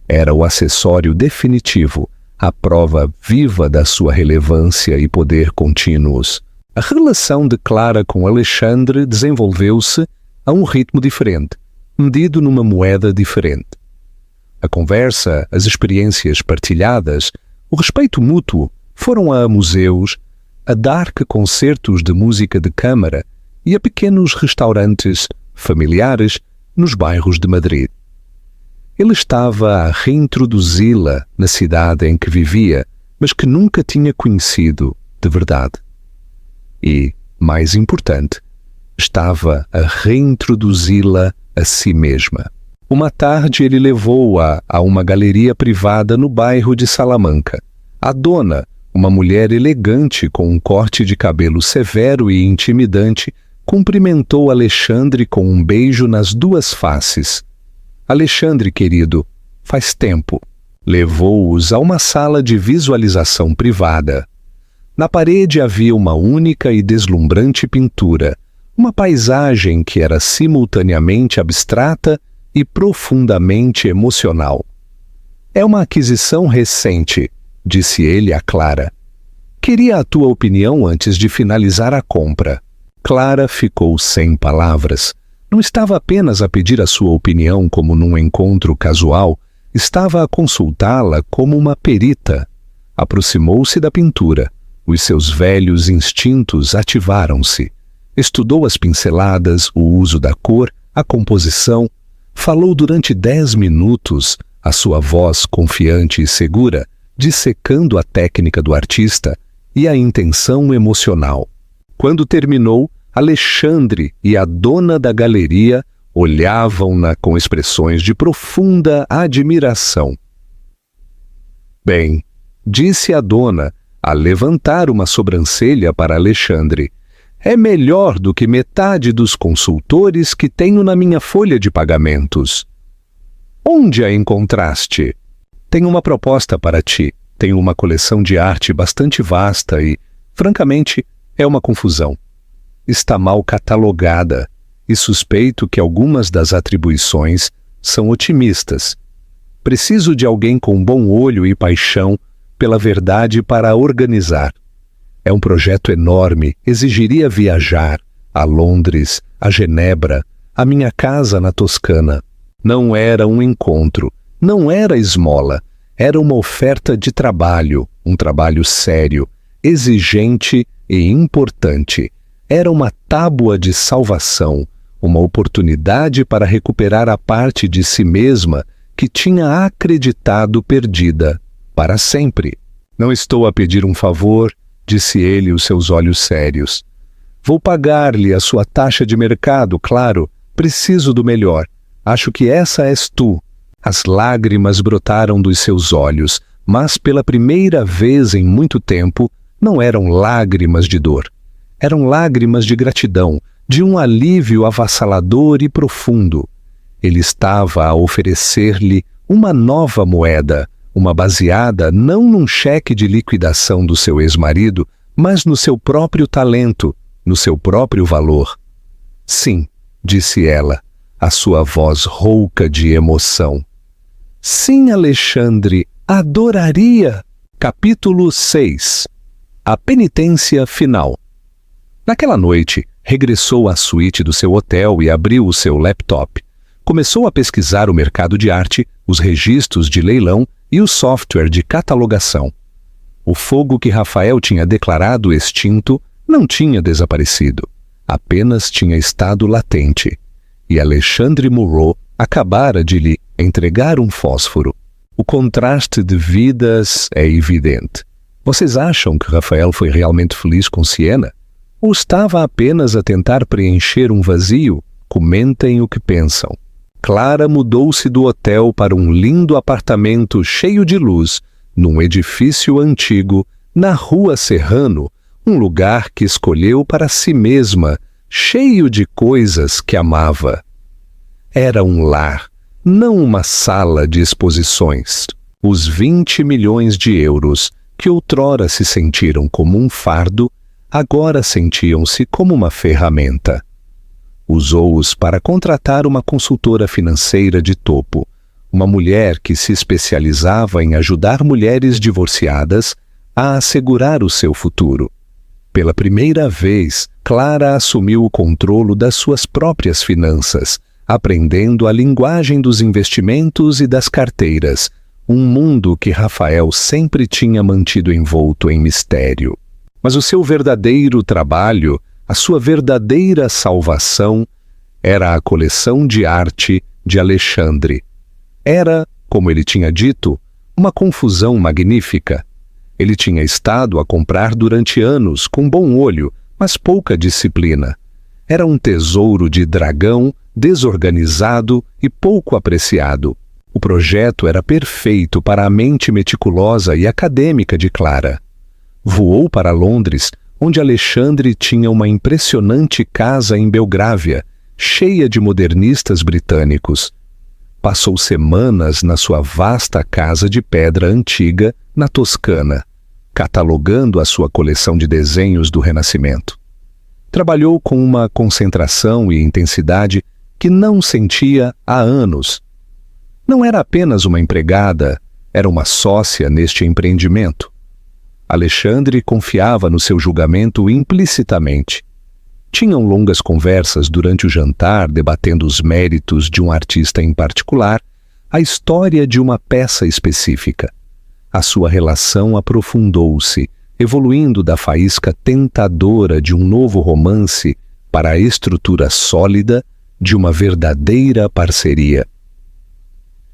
Era o acessório definitivo, a prova viva da sua relevância e poder contínuos. A relação de Clara com Alexandre desenvolveu-se a um ritmo diferente, medido numa moeda diferente. A conversa, as experiências partilhadas, o respeito mútuo foram a museus, a dark concertos de música de câmara e a pequenos restaurantes familiares nos bairros de Madrid. Ele estava a reintroduzi-la na cidade em que vivia, mas que nunca tinha conhecido de verdade. E, mais importante, estava a reintroduzi-la a si mesma. Uma tarde ele levou-a a uma galeria privada no bairro de Salamanca. A dona, uma mulher elegante com um corte de cabelo severo e intimidante, cumprimentou Alexandre com um beijo nas duas faces. Alexandre, querido, faz tempo. Levou-os a uma sala de visualização privada. Na parede havia uma única e deslumbrante pintura, uma paisagem que era simultaneamente abstrata e profundamente emocional. É uma aquisição recente, disse ele a Clara. Queria a tua opinião antes de finalizar a compra. Clara ficou sem palavras. Não estava apenas a pedir a sua opinião como num encontro casual, estava a consultá-la como uma perita. Aproximou-se da pintura. Os seus velhos instintos ativaram-se. Estudou as pinceladas, o uso da cor, a composição. Falou durante 10 minutos, a sua voz confiante e segura, dissecando a técnica do artista e a intenção emocional. Quando terminou, Alexandre e a dona da galeria olhavam-na com expressões de profunda admiração. Bem, disse a dona, a levantar uma sobrancelha para Alexandre, é melhor do que metade dos consultores que tenho na minha folha de pagamentos. Onde a encontraste? Tenho uma proposta para ti. Tenho uma coleção de arte bastante vasta e, francamente, é uma confusão. Está mal catalogada e suspeito que algumas das atribuições são otimistas. Preciso de alguém com bom olho e paixão pela verdade para organizar. É um projeto enorme, exigiria viajar a Londres, a Genebra, a minha casa na Toscana. Não era um encontro, não era esmola, era uma oferta de trabalho, um trabalho sério, exigente e importante. Era uma tábua de salvação, uma oportunidade para recuperar a parte de si mesma que tinha acreditado perdida para sempre. Não estou a pedir um favor, disse ele, os seus olhos sérios. Vou pagar-lhe a sua taxa de mercado, claro. Preciso do melhor. Acho que essa és tu. As lágrimas brotaram dos seus olhos, mas pela primeira vez em muito tempo, não eram lágrimas de dor. Eram lágrimas de gratidão, de um alívio avassalador e profundo. Ele estava a oferecer-lhe uma nova moeda, uma baseada não num cheque de liquidação do seu ex-marido, mas no seu próprio talento, no seu próprio valor. Sim, disse ela, a sua voz rouca de emoção. Sim, Alexandre, adoraria! Capítulo 6. A penitência final. Naquela noite, regressou à suíte do seu hotel e abriu o seu laptop. Começou a pesquisar o mercado de arte, os registros de leilão e o software de catalogação. O fogo que Rafael tinha declarado extinto não tinha desaparecido, apenas tinha estado latente. E Alexandre Moreau acabara de lhe entregar um fósforo. O contraste de vidas é evidente. Vocês acham que Rafael foi realmente feliz com Siena? Ou estava apenas a tentar preencher um vazio? Comentem o que pensam. Clara mudou-se do hotel para um lindo apartamento cheio de luz, num edifício antigo, na Rua Serrano, um lugar que escolheu para si mesma, cheio de coisas que amava. Era um lar, não uma sala de exposições. Os 20 milhões de euros, que outrora se sentiram como um fardo, agora sentiam-se como uma ferramenta. Usou-os para contratar uma consultora financeira de topo, uma mulher que se especializava em ajudar mulheres divorciadas a assegurar o seu futuro. Pela primeira vez, Clara assumiu o controle das suas próprias finanças, aprendendo a linguagem dos investimentos e das carteiras, um mundo que Rafael sempre tinha mantido envolto em mistério. Mas o seu verdadeiro trabalho, a sua verdadeira salvação, era a coleção de arte de Alexandre. Era, como ele tinha dito, uma confusão magnífica. Ele tinha estado a comprar durante anos com bom olho, mas pouca disciplina. Era um tesouro de dragão, desorganizado e pouco apreciado. O projeto era perfeito para a mente meticulosa e acadêmica de Clara. Voou para Londres, onde Alexandre tinha uma impressionante casa em Belgrávia, cheia de modernistas britânicos. Passou semanas na sua vasta casa de pedra antiga, na Toscana, catalogando a sua coleção de desenhos do Renascimento. Trabalhou com uma concentração e intensidade que não sentia há anos. Não era apenas uma empregada, era uma sócia neste empreendimento. Alexandre confiava no seu julgamento implicitamente. Tinham longas conversas durante o jantar, debatendo os méritos de um artista em particular, a história de uma peça específica. A sua relação aprofundou-se, evoluindo da faísca tentadora de um novo romance para a estrutura sólida de uma verdadeira parceria.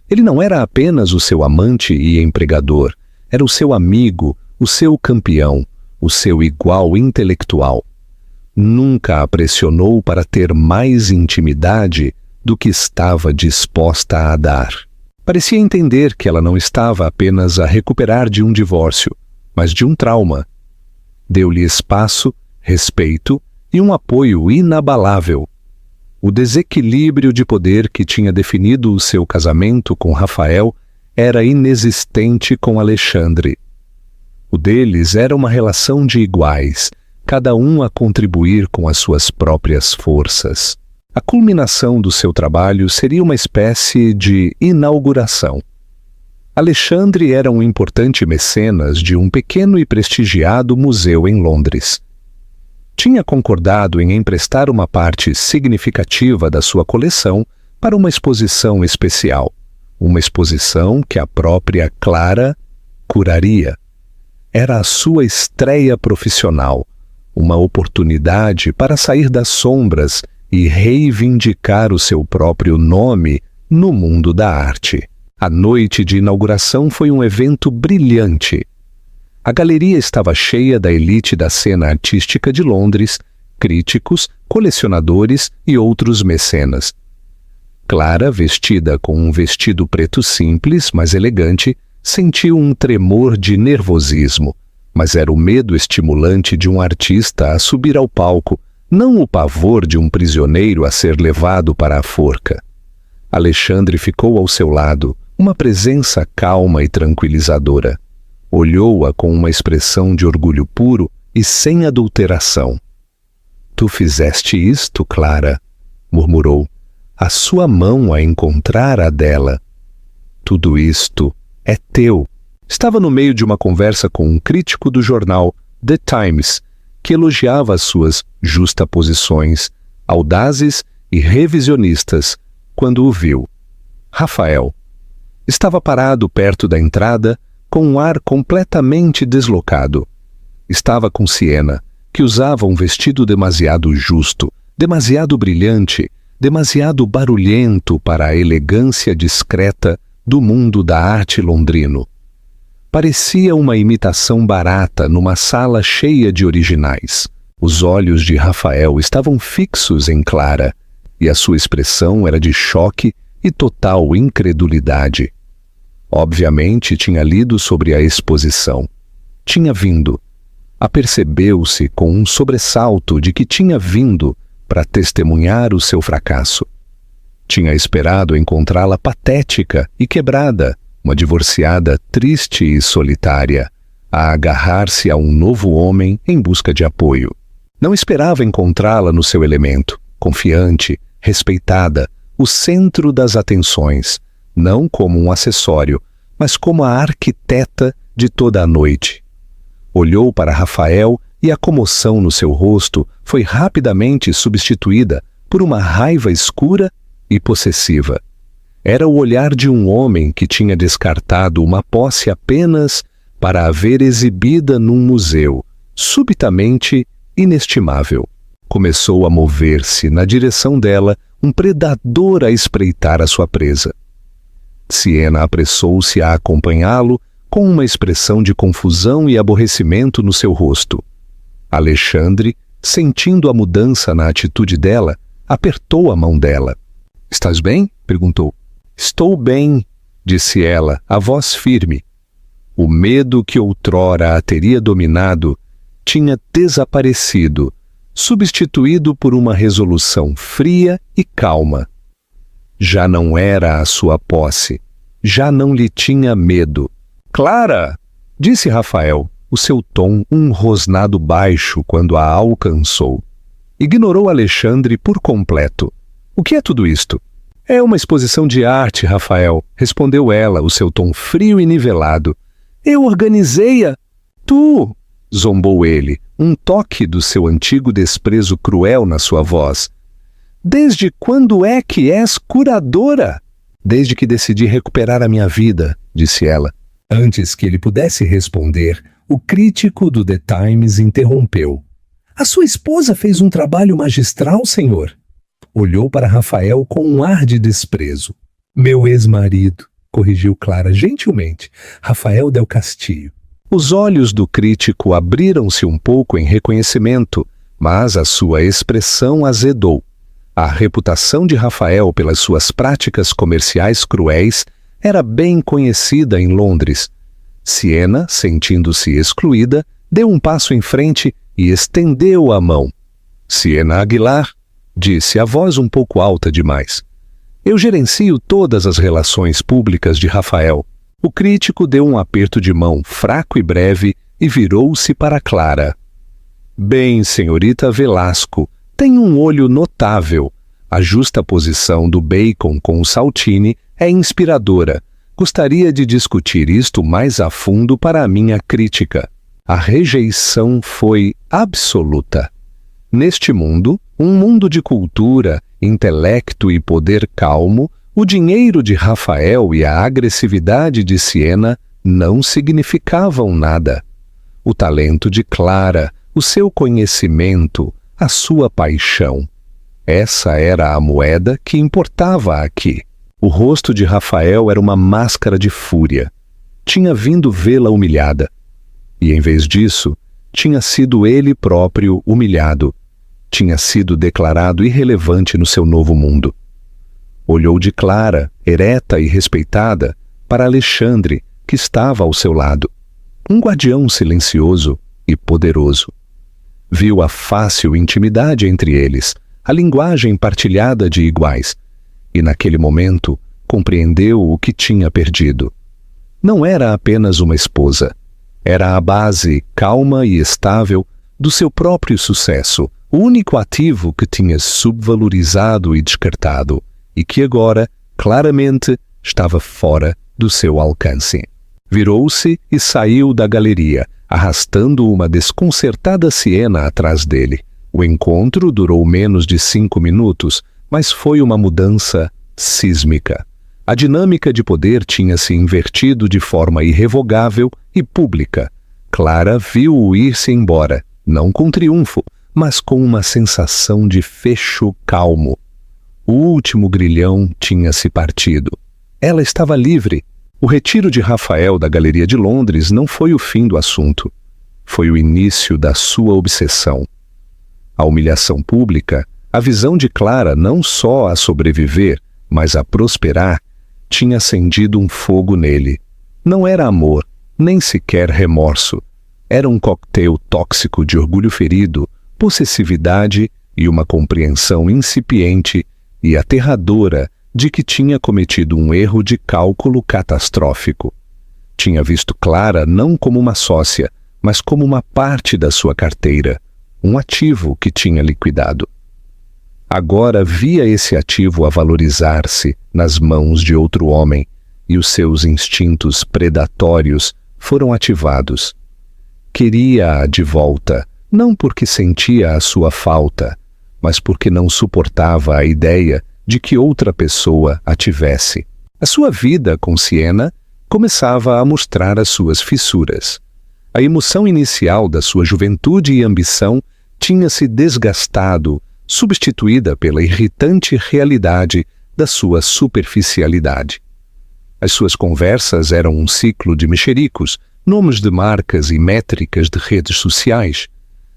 Ele não era apenas o seu amante e empregador, era o seu amigo, o seu campeão, o seu igual intelectual. Nunca a pressionou para ter mais intimidade do que estava disposta a dar. Parecia entender que ela não estava apenas a recuperar de um divórcio, mas de um trauma. Deu-lhe espaço, respeito e um apoio inabalável. O desequilíbrio de poder que tinha definido o seu casamento com Rafael era inexistente com Alexandre. O deles era uma relação de iguais, cada um a contribuir com as suas próprias forças. A culminação do seu trabalho seria uma espécie de inauguração. Alexandre era um importante mecenas de um pequeno e prestigiado museu em Londres. Tinha concordado em emprestar uma parte significativa da sua coleção para uma exposição especial, uma exposição que a própria Clara curaria. Era a sua estreia profissional, uma oportunidade para sair das sombras e reivindicar o seu próprio nome no mundo da arte. A noite de inauguração foi um evento brilhante. A galeria estava cheia da elite da cena artística de Londres, críticos, colecionadores e outros mecenas. Clara, vestida com um vestido preto simples, mas elegante, sentiu um tremor de nervosismo, mas era o medo estimulante de um artista a subir ao palco, não o pavor de um prisioneiro a ser levado para a forca. Alexandre ficou ao seu lado, uma presença calma e tranquilizadora. Olhou-a com uma expressão de orgulho puro e sem adulteração. "Tu fizeste isto, Clara?" murmurou. "A sua mão a encontrar a dela. Tudo isto é teu." Estava no meio de uma conversa com um crítico do jornal The Times, que elogiava as suas justaposições, audazes e revisionistas, quando o viu. Rafael estava parado perto da entrada, com um ar completamente deslocado. Estava com Siena, que usava um vestido demasiado justo, demasiado brilhante, demasiado barulhento para a elegância discreta do mundo da arte londrino. Parecia uma imitação barata numa sala cheia de originais. Os olhos de Rafael estavam fixos em Clara, e a sua expressão era de choque e total incredulidade. Obviamente tinha lido sobre a exposição. Tinha vindo. Apercebeu-se com um sobressalto de que tinha vindo para testemunhar o seu fracasso. Tinha esperado encontrá-la patética e quebrada, uma divorciada triste e solitária, a agarrar-se a um novo homem em busca de apoio. Não esperava encontrá-la no seu elemento, confiante, respeitada, o centro das atenções, não como um acessório, mas como a arquiteta de toda a noite. Olhou para Rafael e a comoção no seu rosto foi rapidamente substituída por uma raiva escura e possessiva. Era o olhar de um homem que tinha descartado uma posse apenas para a ver exibida num museu, subitamente inestimável. Começou a mover-se na direção dela, um predador a espreitar a sua presa. Siena apressou-se a acompanhá-lo com uma expressão de confusão e aborrecimento no seu rosto. Alexandre, sentindo a mudança na atitude dela, apertou a mão dela. "Estás bem?" perguntou. "Estou bem", disse ela, a voz firme. O medo que outrora a teria dominado tinha desaparecido, substituído por uma resolução fria e calma. Já não era a sua posse, já não lhe tinha medo. "Clara!" disse Rafael, o seu tom um rosnado baixo quando a alcançou. Ignorou Alexandre por completo. "O que é tudo isto?" "É uma exposição de arte, Rafael", respondeu ela, o seu tom frio e nivelado. "Eu organizei-a." "Tu!" zombou ele, um toque do seu antigo desprezo cruel na sua voz. "Desde quando é que és curadora?" "Desde que decidi recuperar a minha vida", disse ela. Antes que ele pudesse responder, o crítico do The Times interrompeu. "A sua esposa fez um trabalho magistral, senhor." Olhou para Rafael com um ar de desprezo. "Meu ex-marido", corrigiu Clara gentilmente, "Rafael del Castillo." Os olhos do crítico abriram-se um pouco em reconhecimento, mas a sua expressão azedou. A reputação de Rafael pelas suas práticas comerciais cruéis era bem conhecida em Londres. Siena, sentindo-se excluída, deu um passo em frente e estendeu a mão. "Siena Aguilar", disse a voz um pouco alta demais. "Eu gerencio todas as relações públicas de Rafael. O crítico deu um aperto de mão fraco e breve e virou-se para Clara. Bem, senhorita Velasco, tem um olho notável. A justa posição do bacon com o saltine é inspiradora. Gostaria de discutir isto mais a fundo para a minha crítica. A rejeição foi absoluta. Neste mundo, um mundo de cultura, intelecto e poder calmo, o dinheiro de Rafael e a agressividade de Siena não significavam nada. O talento de Clara, o seu conhecimento, a sua paixão. Essa era a moeda que importava aqui. O rosto de Rafael era uma máscara de fúria. Tinha vindo vê-la humilhada. E, em vez disso, tinha sido ele próprio humilhado. Tinha sido declarado irrelevante no seu novo mundo. Olhou de Clara, ereta e respeitada, para Alexandre, que estava ao seu lado. Um guardião silencioso e poderoso. Viu a fácil intimidade entre eles, a linguagem partilhada de iguais, e naquele momento compreendeu o que tinha perdido. Não era apenas uma esposa, era a base calma e estável do seu próprio sucesso, o único ativo que tinha subvalorizado e descartado, e que agora, claramente, estava fora do seu alcance. Virou-se e saiu da galeria, arrastando uma desconcertada Siena atrás dele. O encontro durou menos de 5 minutos, mas foi uma mudança sísmica. A dinâmica de poder tinha se invertido de forma irrevogável e pública. Clara viu-o ir-se embora, não com triunfo, mas com uma sensação de fecho calmo. O último grilhão tinha se partido. Ela estava livre. O retiro de Rafael da Galeria de Londres não foi o fim do assunto. Foi o início da sua obsessão. A humilhação pública, a visão de Clara não só a sobreviver, mas a prosperar, tinha acendido um fogo nele. Não era amor, nem sequer remorso. Era um coquetel tóxico de orgulho ferido, possessividade e uma compreensão incipiente e aterradora de que tinha cometido um erro de cálculo catastrófico. Tinha visto Clara não como uma sócia, mas como uma parte da sua carteira, um ativo que tinha liquidado. Agora via esse ativo a valorizar-se nas mãos de outro homem, e os seus instintos predatórios foram ativados. Queria-a de volta, não porque sentia a sua falta, mas porque não suportava a ideia de que outra pessoa a tivesse. A sua vida com Siena começava a mostrar as suas fissuras. A emoção inicial da sua juventude e ambição tinha se desgastado, substituída pela irritante realidade da sua superficialidade. As suas conversas eram um ciclo de mexericos, nomes de marcas e métricas de redes sociais.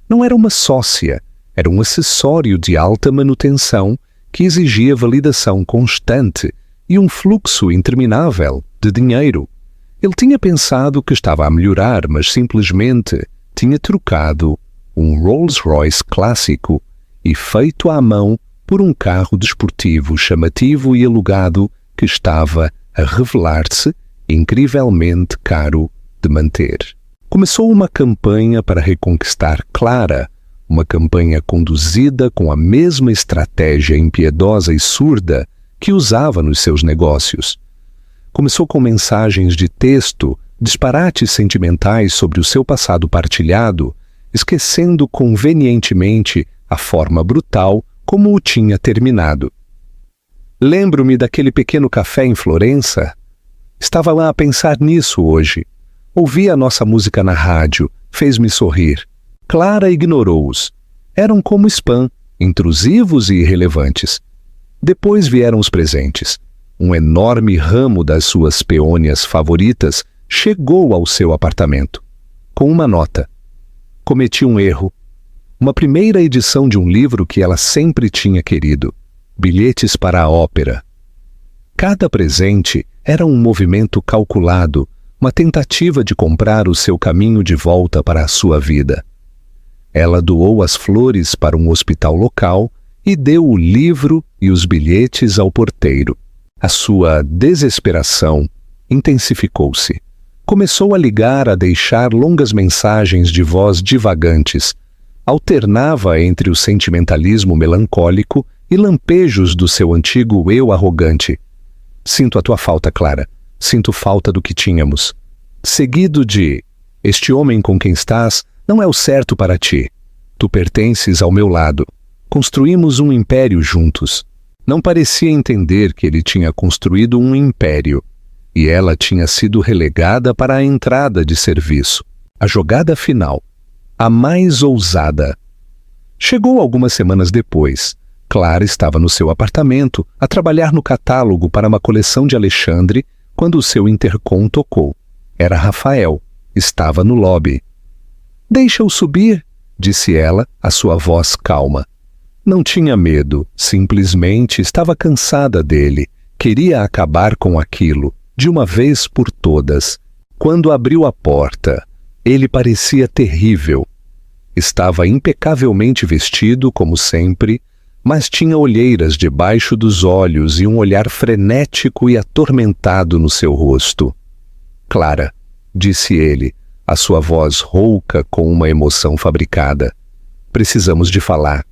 Não era uma sócia, era um acessório de alta manutenção que exigia validação constante e um fluxo interminável de dinheiro. Ele tinha pensado que estava a melhorar, mas simplesmente tinha trocado um Rolls-Royce clássico e feito à mão por um carro desportivo chamativo e alugado que estava a revelar-se incrivelmente caro de manter. Começou uma campanha para reconquistar Clara, uma campanha conduzida com a mesma estratégia impiedosa e surda que usava nos seus negócios. Começou com mensagens de texto, disparates sentimentais sobre o seu passado partilhado, esquecendo convenientemente a forma brutal como o tinha terminado. Lembro-me daquele pequeno café em Florença. Estava lá a pensar nisso hoje. Ouvi a nossa música na rádio, fez-me sorrir. Clara ignorou-os. Eram como spam, intrusivos e irrelevantes. Depois vieram os presentes. Um enorme ramo das suas peônias favoritas chegou ao seu apartamento, com uma nota. Cometi um erro. Uma primeira edição de um livro que ela sempre tinha querido. Bilhetes para a ópera. Cada presente era um movimento calculado, uma tentativa de comprar o seu caminho de volta para a sua vida. Ela doou as flores para um hospital local e deu o livro e os bilhetes ao porteiro. A sua desesperação intensificou-se. Começou a ligar, a deixar longas mensagens de voz divagantes. Alternava entre o sentimentalismo melancólico e lampejos do seu antigo eu arrogante. Sinto a tua falta, Clara. Sinto falta do que tínhamos. Seguido de: este homem com quem estás não é o certo para ti. Tu pertences ao meu lado. Construímos um império juntos. Não parecia entender que ele tinha construído um império, e ela tinha sido relegada para a entrada de serviço. A jogada final, a mais ousada. Chegou algumas semanas depois. Clara estava no seu apartamento, a trabalhar no catálogo para uma coleção de Alexandre, quando o seu intercom tocou. Era Rafael. Estava no lobby. "Deixa-o subir", disse ela, a sua voz calma. Não tinha medo, simplesmente estava cansada dele. Queria acabar com aquilo, de uma vez por todas. Quando abriu a porta, ele parecia terrível. Estava impecavelmente vestido, como sempre, mas tinha olheiras debaixo dos olhos e um olhar frenético e atormentado no seu rosto. "Clara", disse ele, a sua voz rouca com uma emoção fabricada. "Precisamos de falar."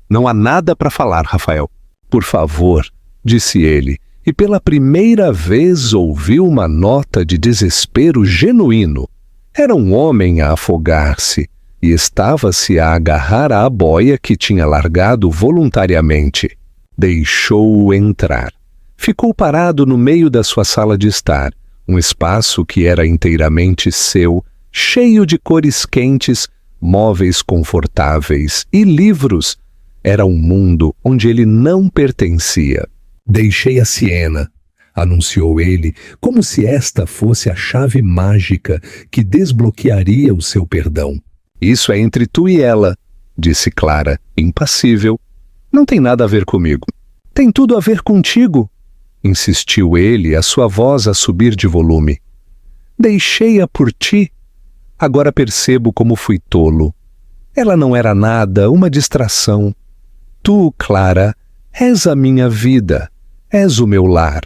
"Não há nada para falar, Rafael." "Por favor", disse ele, e pela primeira vez ouviu uma nota de desespero genuíno. Era um homem a afogar-se e estava-se a agarrar à boia que tinha largado voluntariamente. Deixou-o entrar. Ficou parado no meio da sua sala de estar, um espaço que era inteiramente seu, cheio de cores quentes, móveis confortáveis e livros. Era um mundo onde ele não pertencia. "Deixei a Siena", anunciou ele, como se esta fosse a chave mágica que desbloquearia o seu perdão. "Isso é entre tu e ela", disse Clara, impassível. "Não tem nada a ver comigo." "Tem tudo a ver contigo", insistiu ele, a sua voz a subir de volume. "Deixei-a por ti. Agora percebo como fui tolo. Ela não era nada, uma distração. Tu, Clara, és a minha vida, és o meu lar."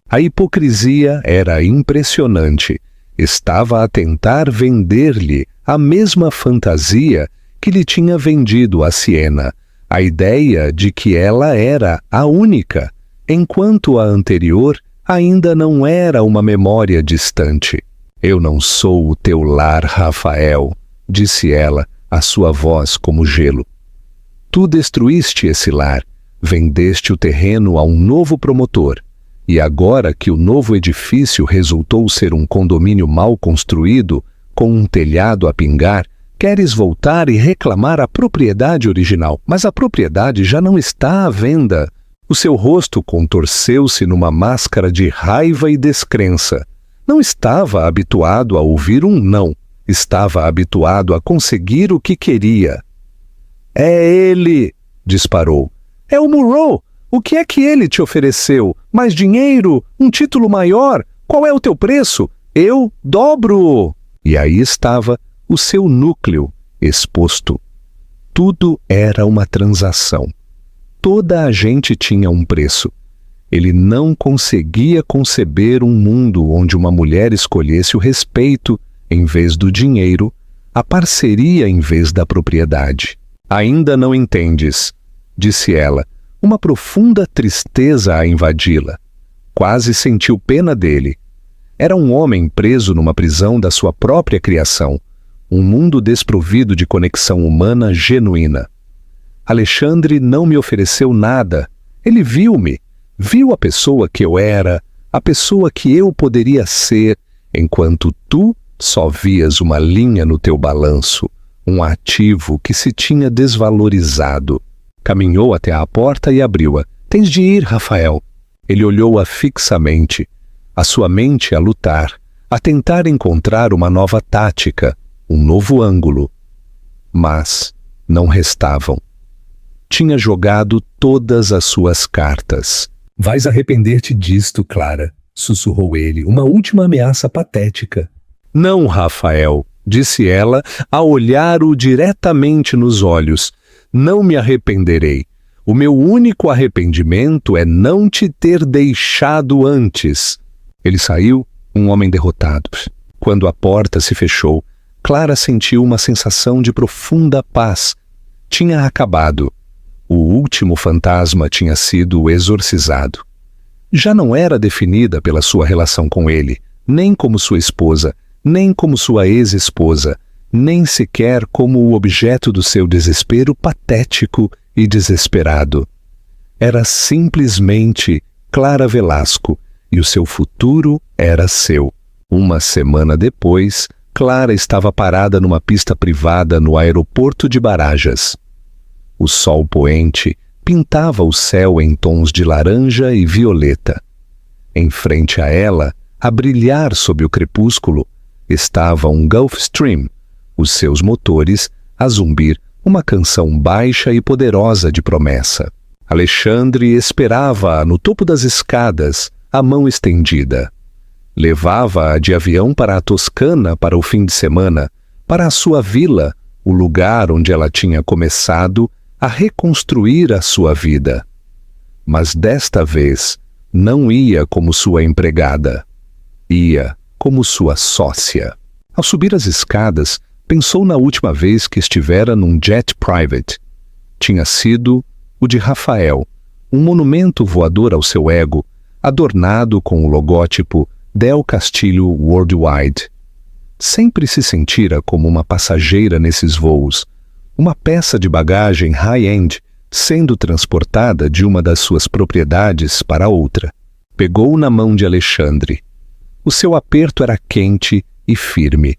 A hipocrisia era impressionante. Estava a tentar vender-lhe a mesma fantasia que lhe tinha vendido a Siena, a ideia de que ela era a única, enquanto a anterior ainda não era uma memória distante. "Eu não sou o teu lar, Rafael", disse ela, a sua voz como gelo. "Tu destruíste esse lar, vendeste o terreno a um novo promotor, e agora que o novo edifício resultou ser um condomínio mal construído, com um telhado a pingar, queres voltar e reclamar a propriedade original, mas a propriedade já não está à venda." O seu rosto contorceu-se numa máscara de raiva e descrença. Não estava habituado a ouvir um não, estava habituado a conseguir o que queria. "É ele!" disparou. "É o Monroe! O que é que ele te ofereceu? Mais dinheiro? Um título maior? Qual é o teu preço? Eu dobro-o!" E aí estava o seu núcleo exposto. Tudo era uma transação. Toda a gente tinha um preço. Ele não conseguia conceber um mundo onde uma mulher escolhesse o respeito em vez do dinheiro, a parceria em vez da propriedade. "Ainda não entendes", disse ela, uma profunda tristeza a invadi-la. Quase sentiu pena dele. Era um homem preso numa prisão da sua própria criação, um mundo desprovido de conexão humana genuína. "Alexandre não me ofereceu nada. Ele viu-me, viu a pessoa que eu era, a pessoa que eu poderia ser, enquanto tu só vias uma linha no teu balanço, um ativo que se tinha desvalorizado." Caminhou até à porta e abriu-a. "Tens de ir, Rafael." Ele olhou-a fixamente, a sua mente a lutar, a tentar encontrar uma nova tática, um novo ângulo. Mas não restavam. Tinha jogado todas as suas cartas. "Vais arrepender-te disto, Clara", sussurrou ele, uma última ameaça patética. "Não, Rafael", disse ela, a olhar-o diretamente nos olhos. "Não me arrependerei. O meu único arrependimento é não te ter deixado antes." Ele saiu Um homem derrotado. Quando a porta se fechou, Clara sentiu uma sensação de profunda paz. Tinha acabado. O último fantasma tinha sido exorcizado. Já não era definida pela sua relação com ele, nem como sua esposa, nem como sua ex-esposa, nem sequer como o objeto do seu desespero patético e desesperado. Era simplesmente Clara Velasco, e o seu futuro era seu. Uma semana depois, Clara estava parada numa pista privada no aeroporto de Barajas. O sol poente pintava o céu em tons de laranja e violeta. Em frente a ela, a brilhar sob o crepúsculo, estava um Gulfstream, os seus motores a zumbir uma canção baixa e poderosa de promessa. Alexandre esperava-a no topo das escadas, a mão estendida. Levava-a de avião para a Toscana para o fim de semana, para a sua vila, o lugar onde ela tinha começado a reconstruir a sua vida. Mas desta vez não ia como sua empregada. Ia como sua sócia. Ao subir as escadas, pensou na última vez que estivera num jet private. Tinha sido o de Rafael, um monumento voador ao seu ego, adornado com o logótipo Del Castillo Worldwide. Sempre se sentira como uma passageira nesses voos, uma peça de bagagem high-end sendo transportada de uma das suas propriedades para outra. Pegou na mão de Alexandre. O seu aperto era quente e firme.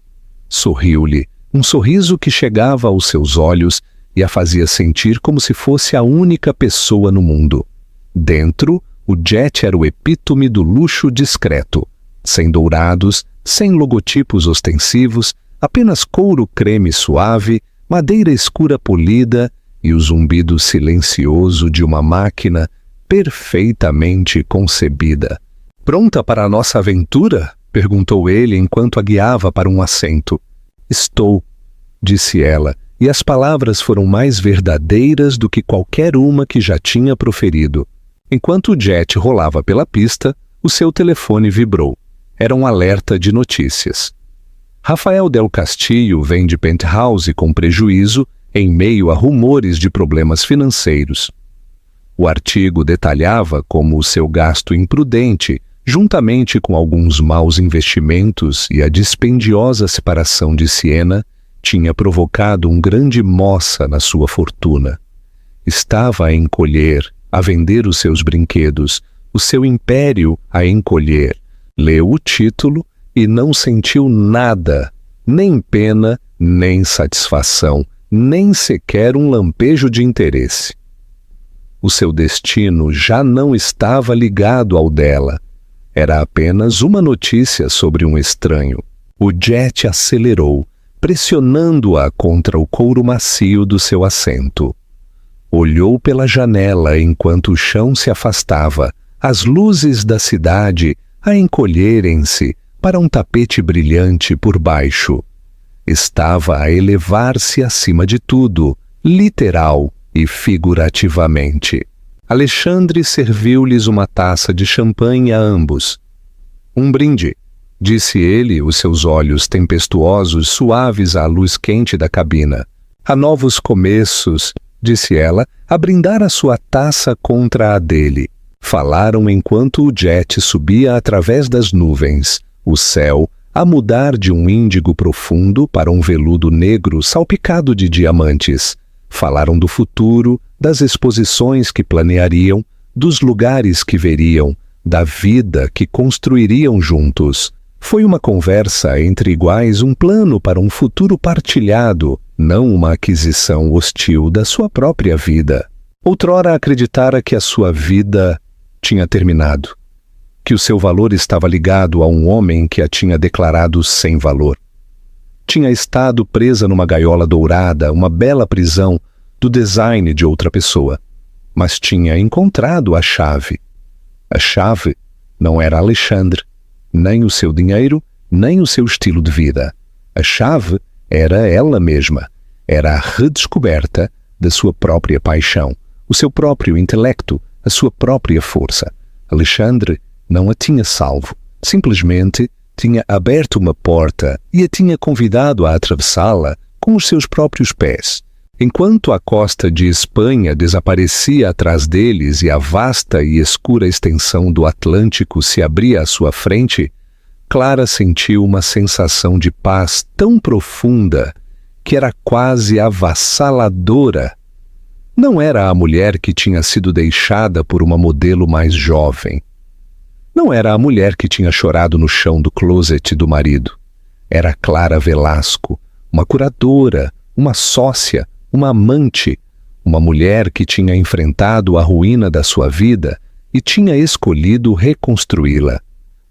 Sorriu-lhe, um sorriso que chegava aos seus olhos e a fazia sentir como se fosse a única pessoa no mundo. Dentro, o jet era o epítome do luxo discreto, sem dourados, sem logotipos ostensivos, apenas couro creme suave, madeira escura polida e o zumbido silencioso de uma máquina perfeitamente concebida. "Pronta para a nossa aventura?" perguntou ele enquanto a guiava para um assento. "Estou", disse ela, e as palavras foram mais verdadeiras do que qualquer uma que já tinha proferido. Enquanto o jet rolava pela pista, o seu telefone vibrou. Era um alerta de notícias. Rafael Del Castillo vende penthouse com prejuízo em meio a rumores de problemas financeiros. O artigo detalhava como o seu gasto imprudente, juntamente com alguns maus investimentos e a dispendiosa separação de Siena, tinha provocado um grande moça na sua fortuna. Estava a encolher, a vender os seus brinquedos, o seu império a encolher. Leu o título e não sentiu nada, nem pena, nem satisfação, nem sequer um lampejo de interesse. O seu destino já não estava ligado ao dela. Era apenas uma notícia sobre um estranho. O jet acelerou, pressionando-a contra o couro macio do seu assento. Olhou pela janela enquanto o chão se afastava, as luzes da cidade a encolherem-se para um tapete brilhante por baixo. Estava a elevar-se acima de tudo, literal e figurativamente. Alexandre serviu-lhes uma taça de champanhe a ambos. "Um brinde", disse ele, os seus olhos tempestuosos suaves à luz quente da cabina. "Há novos começos", disse ela, a brindar a sua taça contra a dele. Falaram enquanto o jet subia através das nuvens, o céu a mudar de um índigo profundo para um veludo negro salpicado de diamantes. Falaram do futuro, das exposições que planeariam, dos lugares que veriam, da vida que construiriam juntos. Foi uma conversa entre iguais, um plano para um futuro partilhado, não uma aquisição hostil da sua própria vida. Outrora acreditara que a sua vida tinha terminado, que o seu valor estava ligado a um homem que a tinha declarado sem valor. Tinha estado presa numa gaiola dourada, uma bela prisão do design de outra pessoa, mas tinha encontrado a chave. A chave não era Alexandre, nem o seu dinheiro, nem o seu estilo de vida. A chave era ela mesma, era a redescoberta da sua própria paixão, o seu próprio intelecto, a sua própria força. Alexandre não a tinha salvo, simplesmente tinha aberto uma porta e a tinha convidado a atravessá-la com os seus próprios pés. Enquanto a costa de Espanha desaparecia atrás deles e a vasta e escura extensão do Atlântico se abria à sua frente, Clara sentiu uma sensação de paz tão profunda que era quase avassaladora. Não era a mulher que tinha sido deixada por uma modelo mais jovem. Não era a mulher que tinha chorado no chão do closet do marido. Era Clara Velasco, uma curadora, uma sócia, uma amante, uma mulher que tinha enfrentado a ruína da sua vida e tinha escolhido reconstruí-la.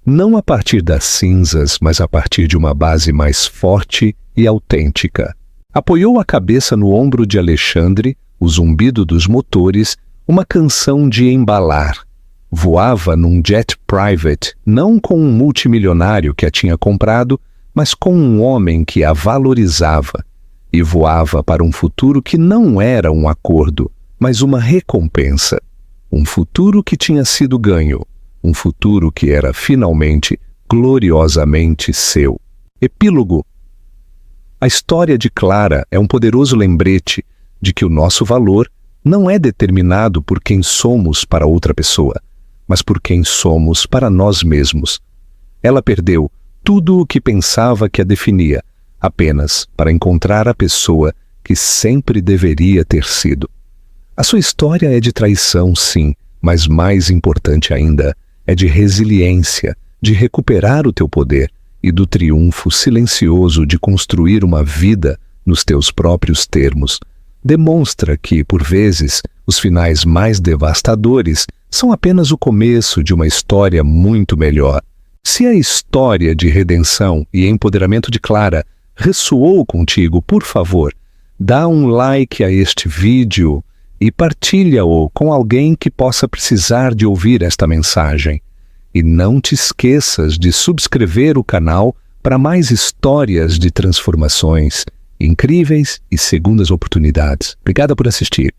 Não a partir das cinzas, mas a partir de uma base mais forte e autêntica. Apoiou a cabeça no ombro de Alexandre, o zumbido dos motores, uma canção de embalar. Voava num jet private, não com um multimilionário que a tinha comprado, mas com um homem que a valorizava. E voava para um futuro que não era um acordo, mas uma recompensa. Um futuro que tinha sido ganho. Um futuro que era finalmente, gloriosamente seu. Epílogo. A história de Clara é um poderoso lembrete de que o nosso valor não é determinado por quem somos para outra pessoa, mas por quem somos para nós mesmos. Ela perdeu tudo o que pensava que a definia, apenas para encontrar a pessoa que sempre deveria ter sido. A sua história é de traição, sim, mas mais importante ainda, é de resiliência, de recuperar o teu poder e do triunfo silencioso de construir uma vida nos teus próprios termos. Demonstra que, por vezes, os finais mais devastadores são apenas o começo de uma história muito melhor. Se a história de redenção e empoderamento de Clara ressoou contigo, por favor, dá um like a este vídeo e partilha-o com alguém que possa precisar de ouvir esta mensagem. E não te esqueças de subscrever o canal para mais histórias de transformações incríveis e segundas oportunidades. Obrigada por assistir.